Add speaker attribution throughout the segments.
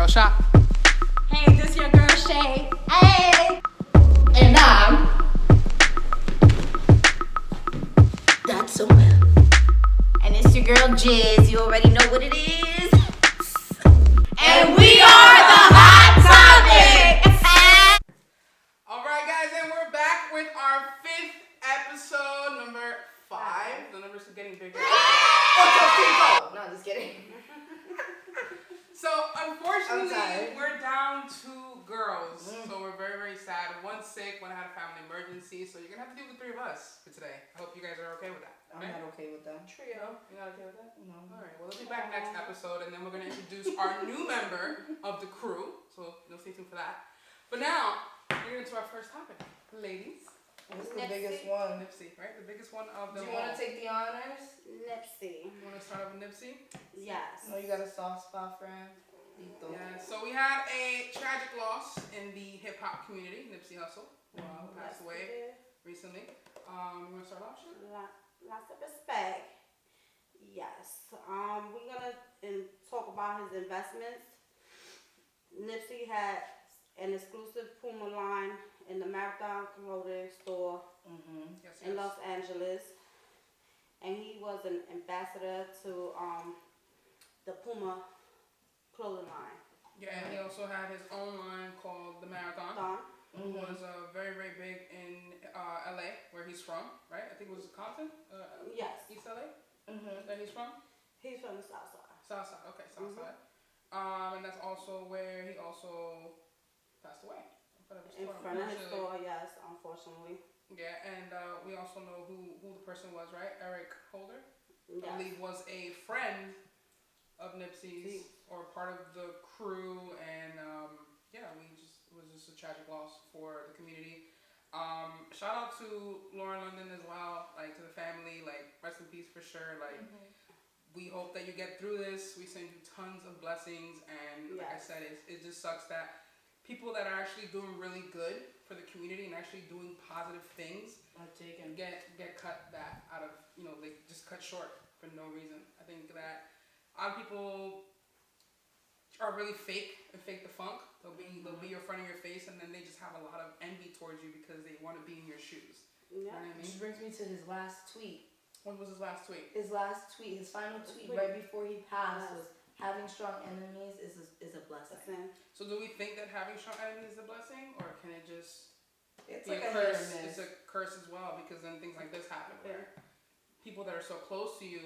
Speaker 1: girl Shop.
Speaker 2: Hey, this your girl Shay. Hey.
Speaker 3: And I'm not so well.
Speaker 2: And it's your girl Jiz. You already know what it is.
Speaker 3: And we are the Hot Topic.
Speaker 1: All right, guys, and we're back with our 5th episode, number 5. The numbers are getting bigger.
Speaker 3: No, just kidding.
Speaker 1: So, unfortunately, we're down 2 girls. So, we're very, very sad. One's sick, one had a family emergency. So, you're going to have to deal with the 3 of us for today. I hope you guys are okay with that.
Speaker 3: I'm not okay with that.
Speaker 1: Trio. You're not okay with that?
Speaker 3: No.
Speaker 1: All right. Well, let's be back next episode, and then we're going to introduce our new member of the crew. So, no stay tuned for that. But now, we're into our first topic. Ladies.
Speaker 3: What's the biggest one?
Speaker 1: Nipsey, right? The biggest one of them.
Speaker 3: Do you want to take the honors?
Speaker 2: Nipsey.
Speaker 1: You want to start off with Nipsey?
Speaker 2: Yes.
Speaker 3: No, you got a soft spot for him.
Speaker 1: Yeah, so we had a tragic loss in the hip-hop community. Nipsey Hustle passed away recently. You want to start off?
Speaker 2: Lots of respect. Yes. We're going to talk about his investments. Nipsey had an exclusive Puma line in the Marathon clothing store in Los Angeles. And he was an ambassador to the Puma clothing line.
Speaker 1: Yeah, and he also had his own line called the Marathon. Who was very, very big in LA, where he's from, right? I think it was Compton?
Speaker 2: Yes.
Speaker 1: East LA? That he's from?
Speaker 2: He's from the South Side.
Speaker 1: South Side, okay, South Side. And that's also where he also passed away.
Speaker 2: In front of his store, yes, unfortunately.
Speaker 1: Yeah, and we also know who the person was, right? Eric Holder,
Speaker 2: Yes.
Speaker 1: I believe, was a friend of Nipsey's or part of the crew, and it was just a tragic loss for the community. Shout out to Lauren London as well, like to the family, like rest in peace for sure. Like we hope that you get through this. We send you tons of blessings, and like I said, it just sucks that people that are actually doing really good for the community and actually doing positive things get cut that out of, they just cut short for no reason. I think that a lot of people are really fake and fake the funk. They'll be your front of your face, and then they just have a lot of envy towards you because they want to be in your shoes.
Speaker 2: Yeah.
Speaker 1: You know what I mean?
Speaker 3: Which brings me to his last tweet.
Speaker 1: What was his last tweet?
Speaker 3: His final tweet right before he passed was, "Having strong enemies is a blessing."
Speaker 1: So do we think that having strong enemies is a blessing, or can it just
Speaker 3: It's
Speaker 1: be
Speaker 3: like
Speaker 1: a
Speaker 3: a
Speaker 1: curse?
Speaker 3: hit or miss.
Speaker 1: It's a curse as well, because then things like this happen where people that are so close to you,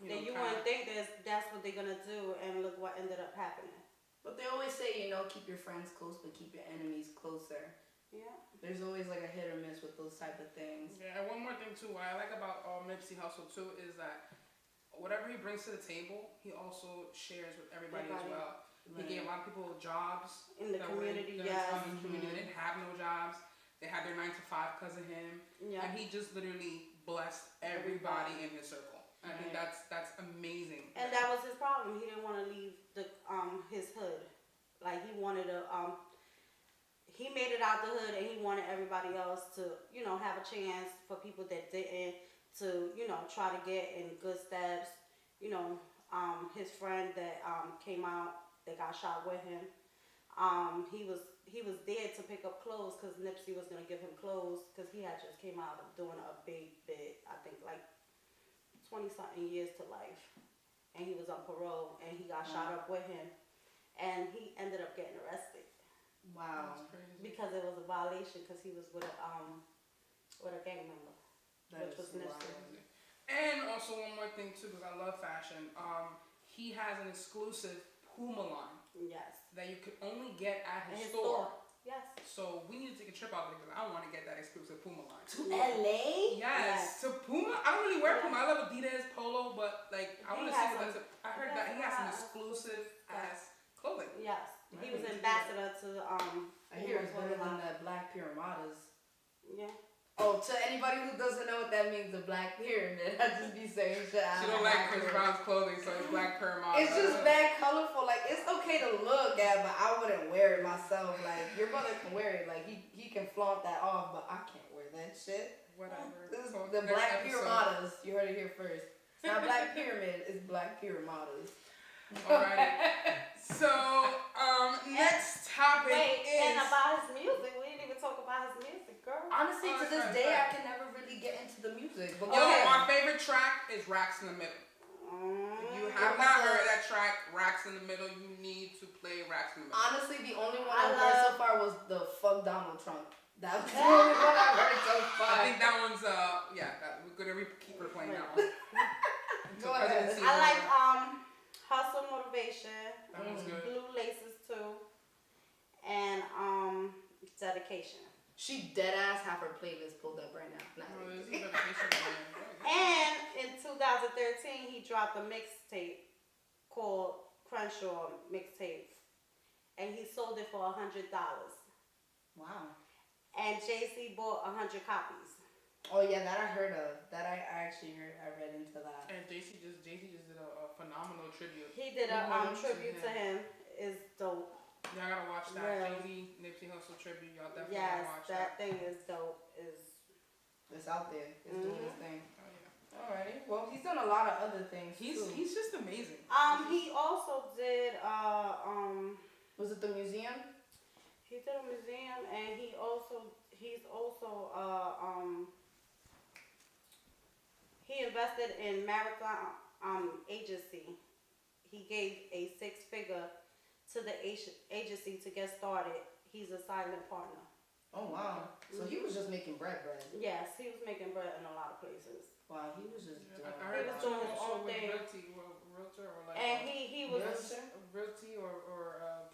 Speaker 2: Then you wouldn't think that's what they're gonna do, and look what ended up happening.
Speaker 3: But they always say, keep your friends close, but keep your enemies closer.
Speaker 2: Yeah.
Speaker 3: There's always like a hit or miss with those type of things.
Speaker 1: Yeah, and one more thing too, what I like about Nipsey Hustle too is that whatever he brings to the table, he also shares with everybody as well. He gave a lot of people jobs
Speaker 2: in the community.
Speaker 1: They didn't have no jobs. They had their 9-to-5 because of him, and he just literally blessed everybody in his circle. I think that's amazing.
Speaker 2: And that was his problem. He didn't want to leave his hood. Like he wanted to he made it out the hood, and he wanted everybody else to, have a chance for people that didn't to, try to get in good steps. His friend that came out that got shot with him. He was there to pick up clothes because Nipsey was gonna give him clothes because he had just came out of doing a big bit, I think like 20-something years to life, and he was on parole, and he got shot up with him, and he ended up getting arrested.
Speaker 3: Wow.
Speaker 2: Because it was a violation because he was with a gang member, which was Nipsey.
Speaker 1: And also one more thing too, because I love fashion. He has an exclusive Puma line.
Speaker 2: Yes.
Speaker 1: That you could only get at his store.
Speaker 2: Yes.
Speaker 1: So we need to take a trip out there because I want to get that exclusive Puma line.
Speaker 3: To LA?
Speaker 1: Yes. To Puma. I don't really wear Puma. I love Adidas, Polo, but like I want to see what that's. I heard that he has some exclusive ass clothing.
Speaker 2: Yes. He was ambassador to
Speaker 3: I hear it's better than the Black Pyramidas.
Speaker 2: Yeah.
Speaker 3: Oh, to anybody who doesn't know what that means, the Black Pyramid, I just be saying shit.
Speaker 1: She don't like Chris Brown's clothing, so it's Black Pyramid.
Speaker 3: It's just that colorful. Like, it's okay to look at, but I wouldn't wear it myself. Like, your brother can wear it. Like, he can flaunt that off, but I can't wear that shit.
Speaker 1: Whatever.
Speaker 3: This is the Black Pyramidas. You heard it here first. It's not Black Pyramid, it's Black Pyramidas.
Speaker 1: Alrighty. So, next topic is...
Speaker 2: And about his music. We didn't even talk about his music, girl.
Speaker 3: Honestly, to this day, I can never really get into the music. But
Speaker 1: my favorite track is Racks in the Middle. If you have not heard that track, Racks in the Middle, you need to play Racks in the Middle.
Speaker 3: Honestly, the only one I've heard so far was the Fuck Donald Trump. That was the only one I've heard so far.
Speaker 1: I think that one's, we're going to keep replaying that one.
Speaker 3: Go ahead.
Speaker 2: I like Hustle Motivation.
Speaker 1: That one's good.
Speaker 2: Blue Laces too. And Dedication.
Speaker 3: She dead ass have her playlist pulled up right now.
Speaker 2: And in 2013, he dropped a mixtape called Crenshaw Mixtape, and he sold it for $100.
Speaker 3: Wow.
Speaker 2: And Jay-Z bought 100 copies.
Speaker 3: Oh yeah, that I heard of. That I actually heard. I read into that.
Speaker 1: And Jay-Z just did a phenomenal tribute.
Speaker 2: He did a tribute to him. It's dope.
Speaker 1: Y'all gotta watch that Jay-Z Nipsey Hustle tribute. Y'all definitely gotta watch that.
Speaker 2: That thing is dope.
Speaker 3: It's out there. It's doing its thing.
Speaker 1: Oh yeah.
Speaker 3: Alrighty. Well, he's done a lot of other things.
Speaker 1: He's just amazing.
Speaker 2: He also did
Speaker 3: Was it the museum?
Speaker 2: he did a museum, and he's also he invested in Marathon Agency. He gave a 6-figure to the agency to get started. He's a silent partner.
Speaker 3: Oh wow. So he was just making bread.
Speaker 2: Yes, he was making bread in a lot of places.
Speaker 3: Wow, he was just doing.
Speaker 1: I heard
Speaker 2: he was doing his own thing.
Speaker 1: Realtor or like.
Speaker 2: And he was
Speaker 1: realty or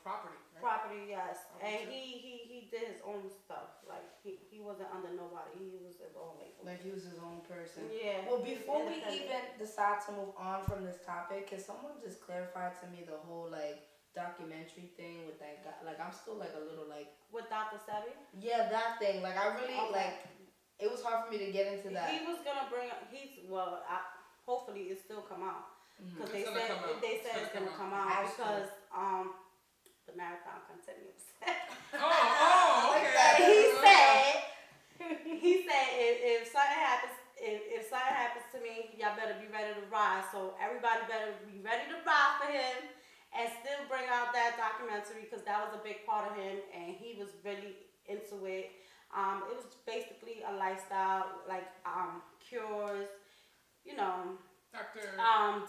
Speaker 1: property. Right?
Speaker 2: property, yes. And he did his own stuff. Like he wasn't under nobody. He was his own label.
Speaker 3: Like he was his own person.
Speaker 2: Yeah.
Speaker 3: Well, before we even decide to move on from this topic, can someone just clarify to me the whole like documentary thing with that guy? Like I'm still like a little like.
Speaker 2: With Dr. Sebi?
Speaker 3: Yeah, that thing. Like I really like. It was hard for me to get into that.
Speaker 2: He was gonna bring. Hopefully it still come out. Because they said it's gonna come out because the marathon continues.
Speaker 1: Okay.
Speaker 2: He said if something happens to me, y'all better be ready to ride. So everybody better be ready to ride for him and still bring out that documentary because that was a big part of him and he was really into it. It was basically a lifestyle, like cures,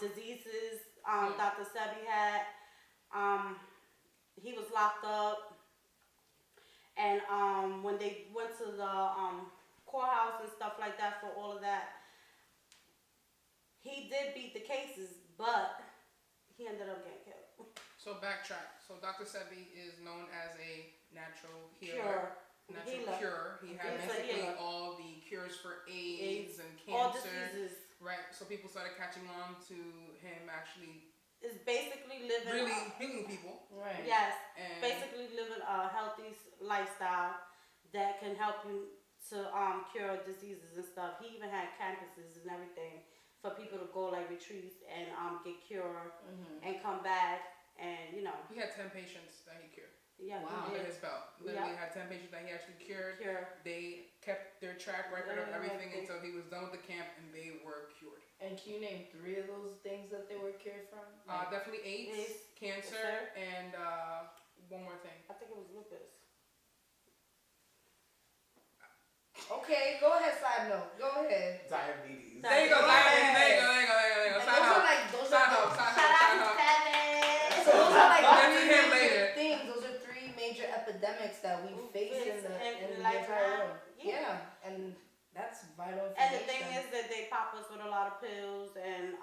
Speaker 2: diseases. Dr. Sebi had. He was locked up, and when they went to the courthouse and stuff like that for all of that, he did beat the cases, but he ended up getting killed.
Speaker 1: So backtrack. So Dr. Sebi is known as a natural healer. Cure. He had basically all the cures for AIDS and cancer.
Speaker 2: All diseases.
Speaker 1: Right. So people started catching on to him actually.
Speaker 2: It's basically living.
Speaker 1: Really healing people.
Speaker 3: Right.
Speaker 2: Yes.
Speaker 1: And
Speaker 2: basically living a healthy lifestyle that can help you to cure diseases and stuff. He even had campuses and everything for people to go like retreats and get cured and come back and
Speaker 1: He had 10 patients that he cured.
Speaker 2: Yeah.
Speaker 3: Wow.
Speaker 1: Under his belt. Literally had 10 patients that he actually cured. They kept their track record of everything until he was done with the camp and they were cured.
Speaker 3: And can you name 3 of those things that they were cured from?
Speaker 1: Definitely AIDS, cancer, and one more thing.
Speaker 2: I think it was lupus.
Speaker 3: Okay, go ahead, side note. Go ahead.
Speaker 4: Diabetes.
Speaker 1: There you go, diabetes. There you go. Side note.
Speaker 3: Shout out to
Speaker 2: Seven.
Speaker 3: So those are like
Speaker 1: We'll get to
Speaker 3: 3
Speaker 1: him
Speaker 3: major
Speaker 1: later.
Speaker 3: things. Those are 3 major epidemics that we face in the entire world. Yeah, and that's vital information.
Speaker 2: And the thing is that they pop us with a lot of pills and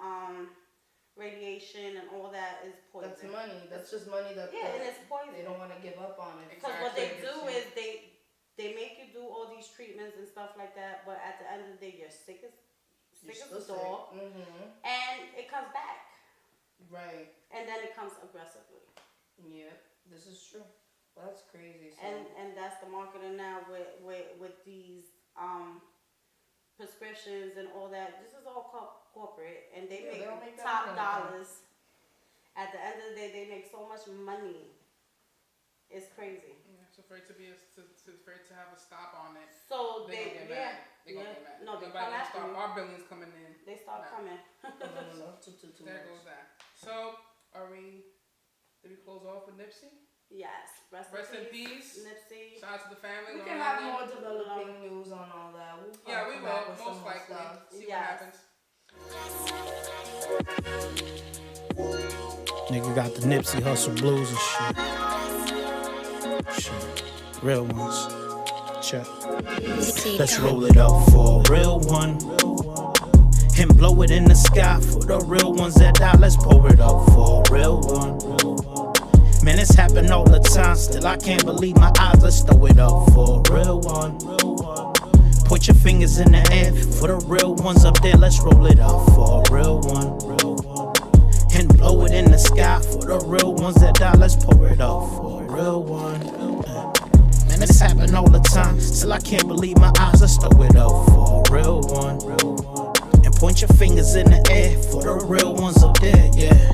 Speaker 2: radiation and all that is poison.
Speaker 3: That's money. That's just money that
Speaker 2: and it's poison.
Speaker 3: they don't want to give up on it.
Speaker 2: Because what they do is they make you do all these treatments and stuff like that, but at the end of the day, you're sick as a dog, and it comes back.
Speaker 3: Right.
Speaker 2: And then it comes aggressively.
Speaker 3: Yeah, this is true. Well, that's crazy. So.
Speaker 2: And that's the marketing now with these prescriptions and all that. This is all corporate, and they make top dollars. At the end of the day, they make so much money. It's crazy.
Speaker 1: Yeah, so for it to have a stop on it.
Speaker 2: So
Speaker 1: they gonna get mad. They gonna get mad.
Speaker 2: No, they
Speaker 1: Nobody
Speaker 2: come
Speaker 1: gonna
Speaker 2: after
Speaker 1: stop
Speaker 2: you.
Speaker 1: our billions coming in.
Speaker 2: They start coming.
Speaker 3: No. Too
Speaker 1: There
Speaker 3: much.
Speaker 1: goes that. So did we close Nipsey.
Speaker 2: Yes. Rest
Speaker 1: in peace.
Speaker 2: Nipsey.
Speaker 1: Shout out to the family.
Speaker 3: We can have more developing news on all that. We'll
Speaker 1: yeah, we will. Most likely. See what happens.
Speaker 4: Nigga got the Nipsey Hustle blues and shit. Real ones. Check. Let's roll it up for a real one. And blow it in the sky for the real ones that die. Let's pour it up for a real one. Man, it's happened all the time. Still, I can't believe my eyes. Let's throw it up for a real one. Put your fingers in the air for the real ones up there. Let's roll it up for a real one. And blow it in the sky for the real ones that die. Let's pour it up for a real one. Man, it's happened all the time. Still, I can't believe my eyes. Let's throw it up for a real one. And point your fingers in the air for the real ones up there. Yeah.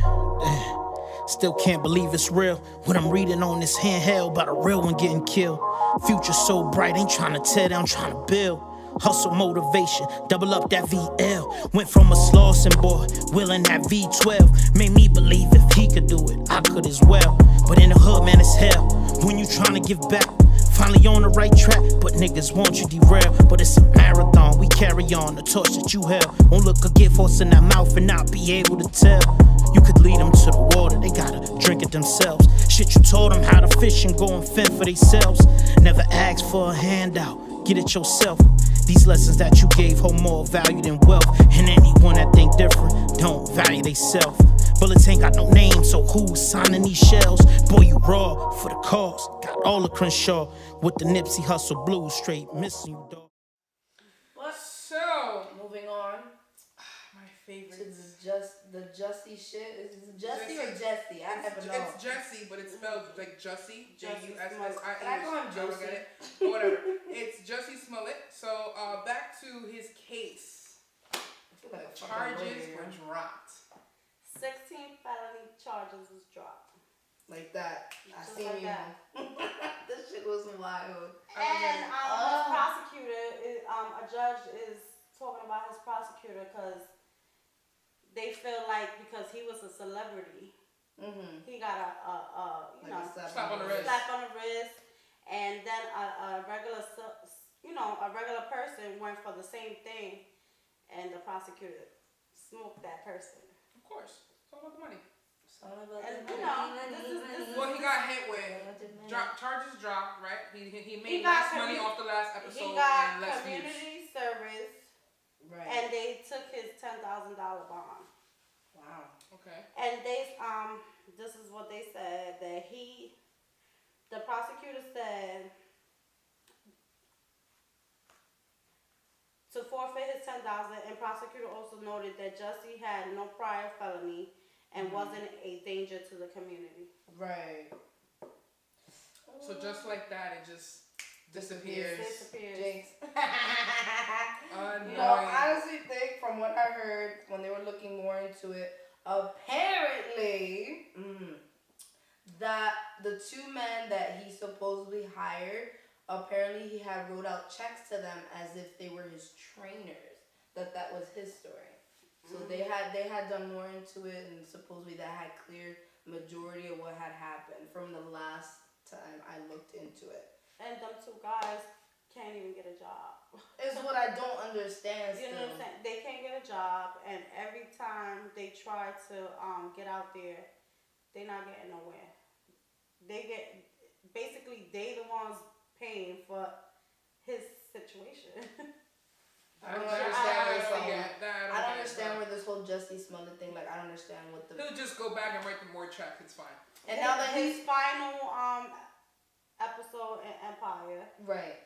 Speaker 4: Still can't believe it's real. What I'm reading on this handheld about a real one getting killed. Future so bright, ain't trying to tear down, trying to build. Hustle motivation, double up that VL. Went from a Slauson boy, willing that V12. Made me believe if he could do it, I could as well. But in the hood, man, it's hell. When you trying to give back, finally on the right track, but niggas want you derail. But it's a marathon, we carry on the torch that you held. Won't look a gift horse in that mouth and not be able to tell. You could lead them to the water, they gotta drink it themselves. Shit, you told them how to fish and go and fend for themselves. Never ask for a handout, get it yourself. These lessons that you gave hold more value than wealth. And anyone that think different don't value they self. Bullets ain't got no name, so who's signing these shells? Boy, you raw for the cause. Got all the Crenshaw with the Nipsey Hustle blues, straight missing you, dog.
Speaker 1: So,
Speaker 3: moving on.
Speaker 1: My favorite.
Speaker 3: The Jussie shit. Is it Jussie or Jessie? I never know.
Speaker 1: It's Jussie, but it's spelled like Jussie. J-U-S-S-I-E.
Speaker 3: Can I call him Josie?
Speaker 1: Whatever. It's Jussie Smollett. So, back to his case.
Speaker 3: I feel like
Speaker 1: Charges were dropped.
Speaker 2: 16 felony charges was dropped.
Speaker 3: Like that. I
Speaker 2: Just
Speaker 3: seen
Speaker 2: like
Speaker 3: you.
Speaker 2: that.
Speaker 3: This shit was wild.
Speaker 2: And his prosecutor, a judge is talking about his prosecutor because they feel like because he was a celebrity, he got a
Speaker 1: slap on the
Speaker 2: wrist, and then a regular person went for the same thing, and the prosecutor smoked that person.
Speaker 1: Of course, it's all about the money.
Speaker 2: Well,
Speaker 1: he got hit with charges dropped, right? He made less money off the last episode.
Speaker 2: He got
Speaker 1: and less
Speaker 2: community
Speaker 1: views.
Speaker 2: service,
Speaker 3: right?
Speaker 2: And they took his $10,000 bond.
Speaker 3: Wow.
Speaker 1: Okay.
Speaker 2: And they this is what they said that the prosecutor said to forfeit his $10,000, and prosecutor also noted that Jussie had no prior felony and wasn't a danger to the community.
Speaker 3: Right.
Speaker 1: So just like that, it just disappears.
Speaker 3: Jinx.
Speaker 1: No,
Speaker 3: I honestly think from what I heard when they were looking more into it, apparently that the two men that he supposedly hired, apparently he had wrote out checks to them as if they were his trainers. That was his story. So they had done more into it, and supposedly that had cleared majority of what had happened from the last time I looked into it.
Speaker 2: And them two guys can't even get a job.
Speaker 3: Is what I don't understand.
Speaker 2: You know what I'm saying? They can't get a job, and every time they try to get out there, they're not getting nowhere. They the ones paying for his situation.
Speaker 3: I don't understand where this whole Jussie Smollett thing. Like, I don't understand what the.
Speaker 1: He'll just go back and write them more checks. It's fine.
Speaker 3: And now that
Speaker 2: his final episode in Empire,
Speaker 3: right?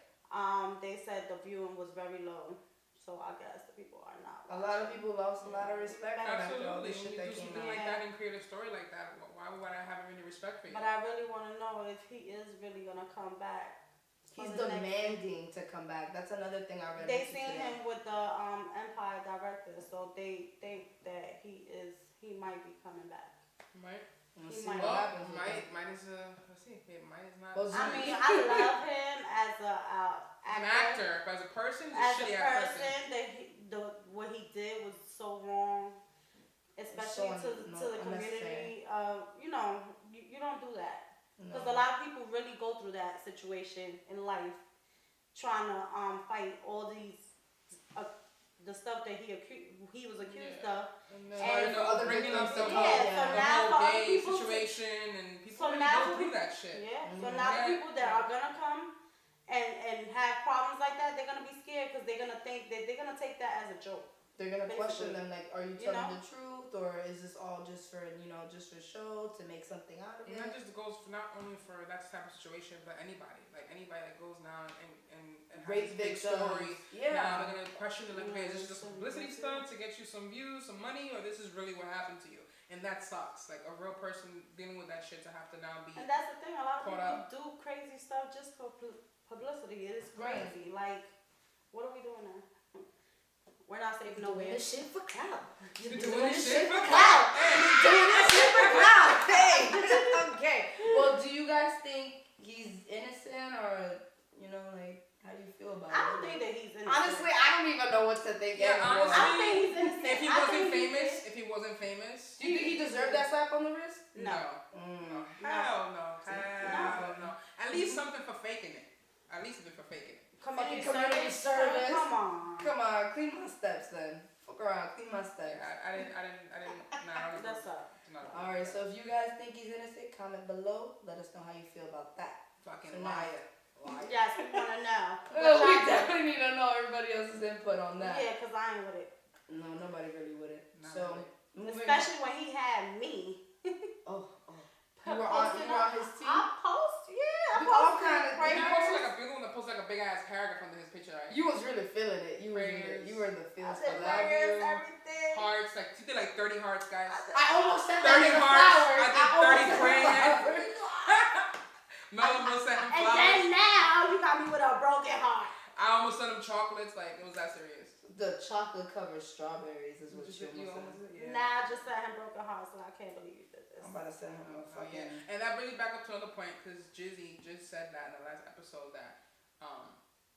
Speaker 2: They said the viewing was very low, so I guess the people are not.
Speaker 3: A lot of people lost a lot of respect for that.
Speaker 1: Absolutely.
Speaker 3: Shit
Speaker 1: When you
Speaker 3: that
Speaker 1: do
Speaker 3: came
Speaker 1: something
Speaker 3: out.
Speaker 1: like that and create a story like that, why would I have any respect for you?
Speaker 2: But I really want to know if he is really gonna come back.
Speaker 3: He's demanding to come back. That's another thing I read.
Speaker 2: They seen him with the Empire director, so they think that he might be coming back.
Speaker 1: Might.
Speaker 2: He
Speaker 1: might not. Let's see. Might is not.
Speaker 3: Well,
Speaker 2: I mean, I love him as an
Speaker 1: actor, but as a person,
Speaker 2: as a person, what he did was so wrong, especially to the community. You don't do that. Because a lot of people really go through that situation in life, trying to fight all these the stuff that he was accused of.
Speaker 1: And other bringing up the
Speaker 2: so now
Speaker 1: whole
Speaker 2: for other
Speaker 1: gay
Speaker 2: people
Speaker 1: situation and people
Speaker 2: so
Speaker 1: really
Speaker 2: now
Speaker 1: go through that shit.
Speaker 2: Yeah. So now the people that are gonna come and have problems like that, they're gonna be scared because they're gonna think that they're gonna take that as a joke.
Speaker 3: They're gonna question
Speaker 2: basically.
Speaker 3: them like, are you telling the truth, or is this all just for just for show to make something out of it?
Speaker 1: And that just goes for not only for that type of situation, but anybody that goes now and
Speaker 3: rape
Speaker 1: has a big
Speaker 3: victims.
Speaker 1: story.
Speaker 3: Yeah.
Speaker 1: Now they're gonna question it like, okay, is this just a publicity stunt to get you some views, some money, or this is really what happened to you? And that sucks. Like a real person dealing with that shit to have to now be.
Speaker 2: And that's the thing. A lot of people
Speaker 1: up.
Speaker 2: do crazy stuff just for publicity. It is crazy. Like, what are we doing now? We're not safe nowhere.
Speaker 3: Doing this shit for clout.
Speaker 1: You're doing this shit for
Speaker 3: clout. Doing this shit for clout. Hey. Okay. Well, do you guys think he's innocent, or like, how do you feel about it?
Speaker 2: I don't think that he's innocent.
Speaker 3: Honestly, I don't even know what to think.
Speaker 1: Yeah,
Speaker 3: anymore.
Speaker 1: honestly,
Speaker 2: I think he's innocent.
Speaker 1: if he wasn't famous,
Speaker 3: do you think he deserved that slap on the wrist?
Speaker 1: No. Hell no. At least something for faking it.
Speaker 2: Community
Speaker 3: service.
Speaker 2: Come on.
Speaker 3: Clean my steps then. Fuck around, clean my steps.
Speaker 1: Yeah, I didn't. Nah,
Speaker 2: That's up.
Speaker 3: All right, so if you guys think he's innocent, comment below. Let us know how you feel about that.
Speaker 1: Fucking
Speaker 3: So
Speaker 1: liar.
Speaker 2: Yes, we want to know.
Speaker 3: We definitely need to know everybody else's input on that.
Speaker 2: Yeah, because I ain't with it.
Speaker 3: No, nobody really would it.
Speaker 1: Not
Speaker 3: So,
Speaker 1: really.
Speaker 2: Especially when he had me.
Speaker 3: Oh. You were on his team?
Speaker 2: I
Speaker 3: We all
Speaker 2: posted
Speaker 3: kind of.
Speaker 1: He
Speaker 2: prayers.
Speaker 1: posted like a big one that posted like a big ass paragraph under his picture, right?
Speaker 3: You was really feeling it. You were in the
Speaker 2: I
Speaker 3: feels
Speaker 2: said
Speaker 3: for that.
Speaker 2: prayers, everything.
Speaker 1: Hearts, like he did like 30 hearts, guys.
Speaker 3: I almost sent
Speaker 1: 30
Speaker 3: him
Speaker 1: hearts.
Speaker 3: flowers.
Speaker 1: I did 30 prayers. No, almost sent him
Speaker 2: And
Speaker 1: flowers.
Speaker 2: then now you got me with a broken heart.
Speaker 1: I almost sent him chocolates. Like it was that serious.
Speaker 3: The chocolate covered strawberries is what you almost said.
Speaker 1: Yeah.
Speaker 2: Now I just sent him broken hearts, and I can't believe you did this.
Speaker 3: I'm about to send him a fucking.
Speaker 1: Yeah. And that brings me back up to another point because Jizzy just said that in the last episode that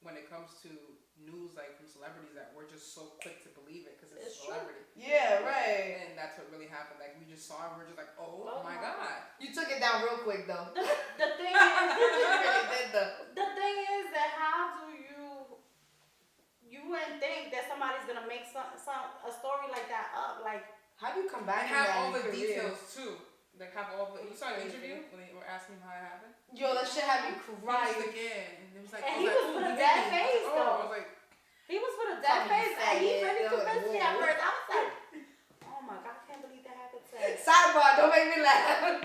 Speaker 1: when it comes to news like from celebrities that we're just so quick to believe it because it's a celebrity.
Speaker 3: Yeah, right.
Speaker 1: And that's what really happened. Like we just saw it, we're just like, oh my god.
Speaker 3: You took it down real quick though.
Speaker 2: The thing is,
Speaker 3: You really did though.
Speaker 2: the thing is that how do you wouldn't think that somebody's gonna make a story like that up, like.
Speaker 3: How do you come back
Speaker 1: And
Speaker 3: from
Speaker 1: have
Speaker 3: that
Speaker 1: all
Speaker 3: in
Speaker 1: the
Speaker 3: your career?
Speaker 1: details too. Like have all the. You saw the interview when they were asking him how it happened.
Speaker 3: Yo, that shit had me
Speaker 1: He was
Speaker 3: crying.
Speaker 1: like, yeah, and it was like,
Speaker 2: And
Speaker 1: I
Speaker 2: he
Speaker 1: was
Speaker 2: was
Speaker 1: like,
Speaker 2: with
Speaker 1: ooh,
Speaker 2: a
Speaker 1: he
Speaker 2: dead
Speaker 1: did me.
Speaker 2: face,
Speaker 1: Oh,
Speaker 2: though.
Speaker 1: I was like,
Speaker 2: He was with a dead
Speaker 3: Fucking
Speaker 2: face, and he
Speaker 3: sad.
Speaker 2: really
Speaker 3: That was
Speaker 2: convinced me at
Speaker 3: weird.
Speaker 2: first. I was like, oh my god, I can't believe that happened to him.
Speaker 3: Sidebar, don't make me laugh.
Speaker 1: anyway,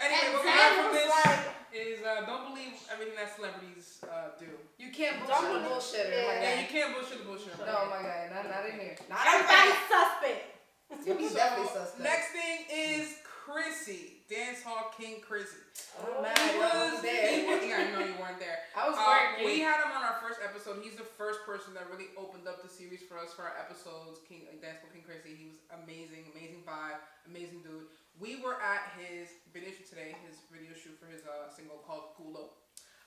Speaker 2: And
Speaker 1: what we
Speaker 2: Zan
Speaker 1: got from
Speaker 2: was
Speaker 1: this
Speaker 2: like-
Speaker 1: is don't believe everything that celebrities do.
Speaker 3: You can't
Speaker 2: Don't
Speaker 3: bullshit a
Speaker 2: believe-
Speaker 3: bullshitter
Speaker 2: yeah.
Speaker 3: like
Speaker 1: And
Speaker 3: that.
Speaker 1: you can't bullshit the bullshit.
Speaker 3: No, my guy, not in here. Not in
Speaker 2: Everybody's
Speaker 3: here.
Speaker 2: suspect.
Speaker 3: He's
Speaker 1: So,
Speaker 3: definitely suspect.
Speaker 1: next thing is Chrissy, dancehall king Chrissy.
Speaker 3: I'm mad
Speaker 1: He
Speaker 3: I
Speaker 1: was
Speaker 3: wasn't there.
Speaker 1: yeah, I know you weren't there.
Speaker 3: I was working.
Speaker 1: We had him on our first episode. He's the first person that really opened up the series for us for our episodes. Dancehall King Chrissy. He was amazing vibe, amazing dude. We were at his video shoot today, his video shoot for his single called Kulo.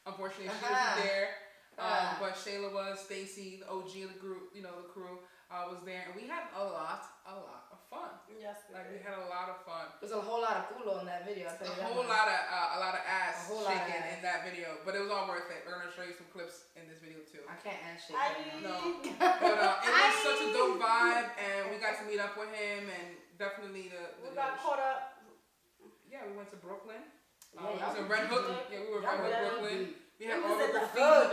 Speaker 1: Unfortunately, she wasn't there. But Shayla was, Stacy, the OG of the group, the crew, was there, and we had a lot of fun.
Speaker 2: Yes,
Speaker 1: We had a lot of fun.
Speaker 3: There's a whole lot of culo in that video. I'll tell you that.
Speaker 1: A lot of ass
Speaker 3: A whole lot of
Speaker 1: shaking
Speaker 3: ass.
Speaker 1: in that video, but it was all worth it. We're gonna show you some clips in this video too.
Speaker 3: I can't ask shit.
Speaker 1: No, but it was such a dope vibe, and we got to meet up with him, and definitely
Speaker 2: we got caught up.
Speaker 1: Yeah, we went to Brooklyn.
Speaker 3: Yeah,
Speaker 1: we was in Red Hook. Yeah, we were in Red Hook, Brooklyn. We had
Speaker 2: It
Speaker 1: all
Speaker 2: was
Speaker 1: the
Speaker 2: in the
Speaker 1: graffiti.
Speaker 2: hood.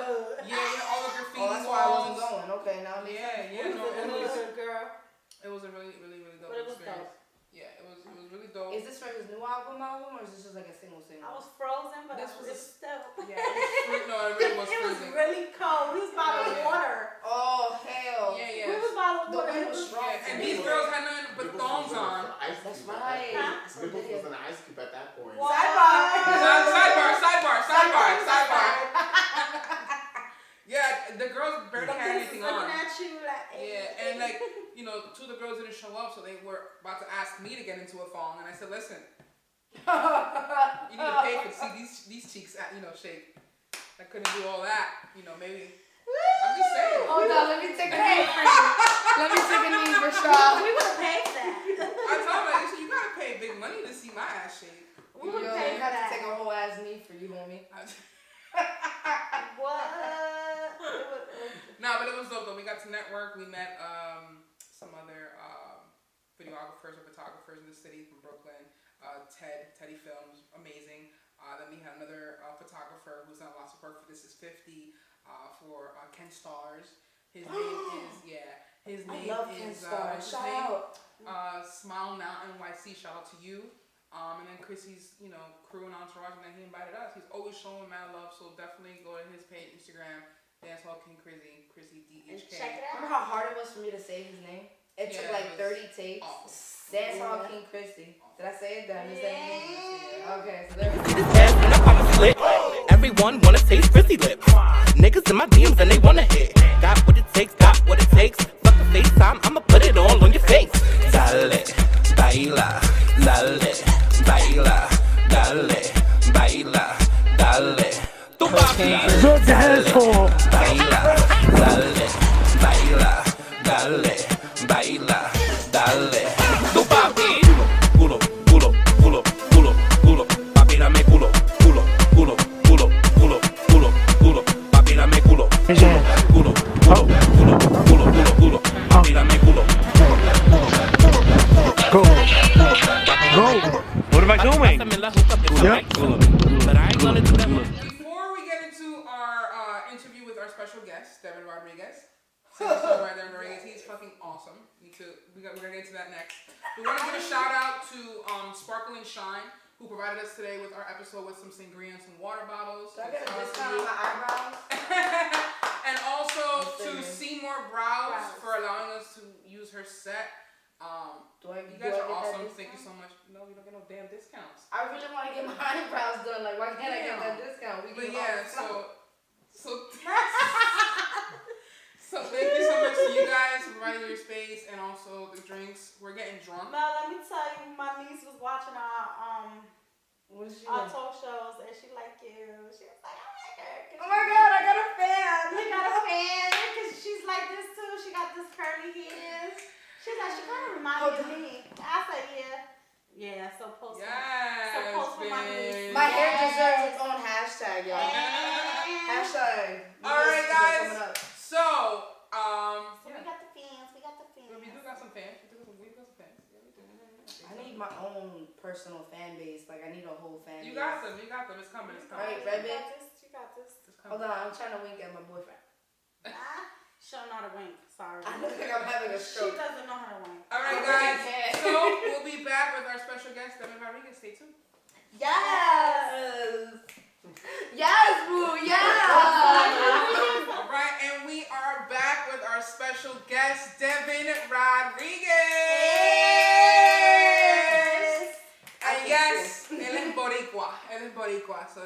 Speaker 1: Yeah, we had all the graffiti
Speaker 3: Oh, that's why I
Speaker 1: walls.
Speaker 3: wasn't going. Okay, now I'm
Speaker 1: Yeah, no,
Speaker 2: It was a girl.
Speaker 1: it was a really dope
Speaker 2: But it was
Speaker 1: experience.
Speaker 2: dope.
Speaker 1: Yeah, it was really dope.
Speaker 3: Is this from his new album, or is this just like a single?
Speaker 2: I was frozen, but
Speaker 1: This
Speaker 2: it
Speaker 1: was
Speaker 2: was still.
Speaker 1: Yeah, it was fruit. No, it really was
Speaker 2: It was
Speaker 1: freezing.
Speaker 2: really cold. We was bottling
Speaker 1: Yeah.
Speaker 2: water.
Speaker 3: Oh hell!
Speaker 1: Yeah.
Speaker 2: We was bottling
Speaker 3: The
Speaker 2: water.
Speaker 3: wind
Speaker 2: It
Speaker 3: was
Speaker 2: was
Speaker 3: strong.
Speaker 1: And these girls had nothing but thongs on.
Speaker 3: That's right.
Speaker 2: Huh?
Speaker 5: Nipples was an ice cube at that point.
Speaker 2: What?
Speaker 1: Sidebar. Yeah, the girls barely had anything
Speaker 2: Looking
Speaker 1: on.
Speaker 2: at you like.
Speaker 1: Yeah, and like, two of the girls didn't show up, so they were about to ask me to get into a thong, and I said, listen, you need to pay for to see these cheeks, shake. I couldn't do all that, maybe. I'm just saying.
Speaker 3: Hold on, let me take a knee for you. Let me take a knee for Shaw.
Speaker 2: We would have paid that.
Speaker 1: I told her, you gotta pay big money to see my ass shake.
Speaker 2: We
Speaker 3: Yo,
Speaker 2: would
Speaker 3: you
Speaker 2: pay for
Speaker 3: have to
Speaker 2: that.
Speaker 3: take a whole ass knee for you, homie.
Speaker 2: What?
Speaker 1: No, but it was dope though. We got to network. We met some other videographers or photographers in the city from Brooklyn. Teddy Films, amazing. Then we had another photographer who's done lots of work for This Is 50 for Ken Stars. His name is His name
Speaker 3: I love Ken Stars. Shout out.
Speaker 1: Smile Mountain YC. Shout out to you. And then Chrissy's, crew and entourage, and then he invited us. He's always showing mad love, so definitely go to his page, Instagram, Dancehall King Chrissy DHK.
Speaker 2: Check it out.
Speaker 3: Remember how hard it was for me to say his name? It took like 30 takes.
Speaker 1: Awesome.
Speaker 3: Dancehall King Chrissy. Did I say it? Did I miss anything?
Speaker 2: Yeah.
Speaker 3: Okay, so there we go.
Speaker 6: This ass when I pop a slit. Everyone wanna taste frizzy lips. Niggas in my DMs and they wanna hit. Got what it takes, got what it takes. Fuck the FaceTime, I'ma put it all on your face. Dale, baila, dale, baila, dale, baila, dale. Tu papi, dale, baila, dale, baila, dale, baila, dale. Tu papi, culo, culo, culo, culo, culo, papi dame culo, culo, culo, culo, culo, culo, culo, papi dame culo, culo, culo, culo, culo, culo, culo, culo, papi dame culo.
Speaker 7: Go. What am I doing? But I ain't gonna do that much.
Speaker 1: Before we get into our interview with our special guest, Devin Rodriguez, singer-songwriter Devin Rodriguez, he's fucking awesome. We're gonna get into that next. We want to give a shout out to Sparkle and Shine, who provided us today with our episode with some sangria and some water bottles.
Speaker 3: Do I get a
Speaker 1: Shout out to
Speaker 3: discount
Speaker 1: you.
Speaker 3: on my eyebrows?
Speaker 1: And also to
Speaker 3: Singing.
Speaker 1: Seymour Brows for allowing us to use her set. You guys are awesome. Thank you so much. No, we don't get no damn discounts.
Speaker 3: I really want to get my eyebrows done. Like, why can't I get that discount? We
Speaker 1: But
Speaker 3: give
Speaker 1: yeah,
Speaker 3: all
Speaker 1: so thank you so much to you guys for providing your space and also the drinks. We're getting drunk.
Speaker 2: No, let me tell you, my niece was watching our
Speaker 3: What is she
Speaker 2: our
Speaker 3: doing?
Speaker 2: talk shows and she liked you. She was like, I like her.
Speaker 3: Oh my god, I got a fan.
Speaker 2: You got a fan? Because she's like this too. She got this curly hair. She's like, she kind of reminds me of me. I said, yeah. Yeah, so post
Speaker 1: Yes,
Speaker 2: so post for my niece.
Speaker 3: My hair
Speaker 2: Yes.
Speaker 3: deserves its own hashtag, y'all. Hashtag.
Speaker 1: Alright, guys.
Speaker 3: Coming up.
Speaker 1: So,
Speaker 2: So we got the fans. We got the fans.
Speaker 1: we do got some fans. We do got some fans. Yeah, we do.
Speaker 3: I need my own personal fan base. Like, I need a whole fan
Speaker 1: You
Speaker 3: base.
Speaker 1: got them. You got them. It's coming. It's coming.
Speaker 3: Right,
Speaker 2: You
Speaker 3: Rebbe?
Speaker 2: got this. You got this.
Speaker 1: It's
Speaker 3: Hold
Speaker 1: coming.
Speaker 3: on, I'm trying to wink at my boyfriend.
Speaker 2: She don't know how to wink. Sorry.
Speaker 3: I look like I'm having a
Speaker 2: She
Speaker 3: stroke.
Speaker 2: doesn't know how to wink.
Speaker 1: All right,
Speaker 3: I
Speaker 1: guys.
Speaker 3: really can't.
Speaker 1: So we'll be back with our special guest, Devin Rodriguez. Stay tuned.
Speaker 3: Yes! Yes, boo, yeah!
Speaker 1: All right, and we are back with our special guest, Devin Rodriguez. And yes, él es boricua. So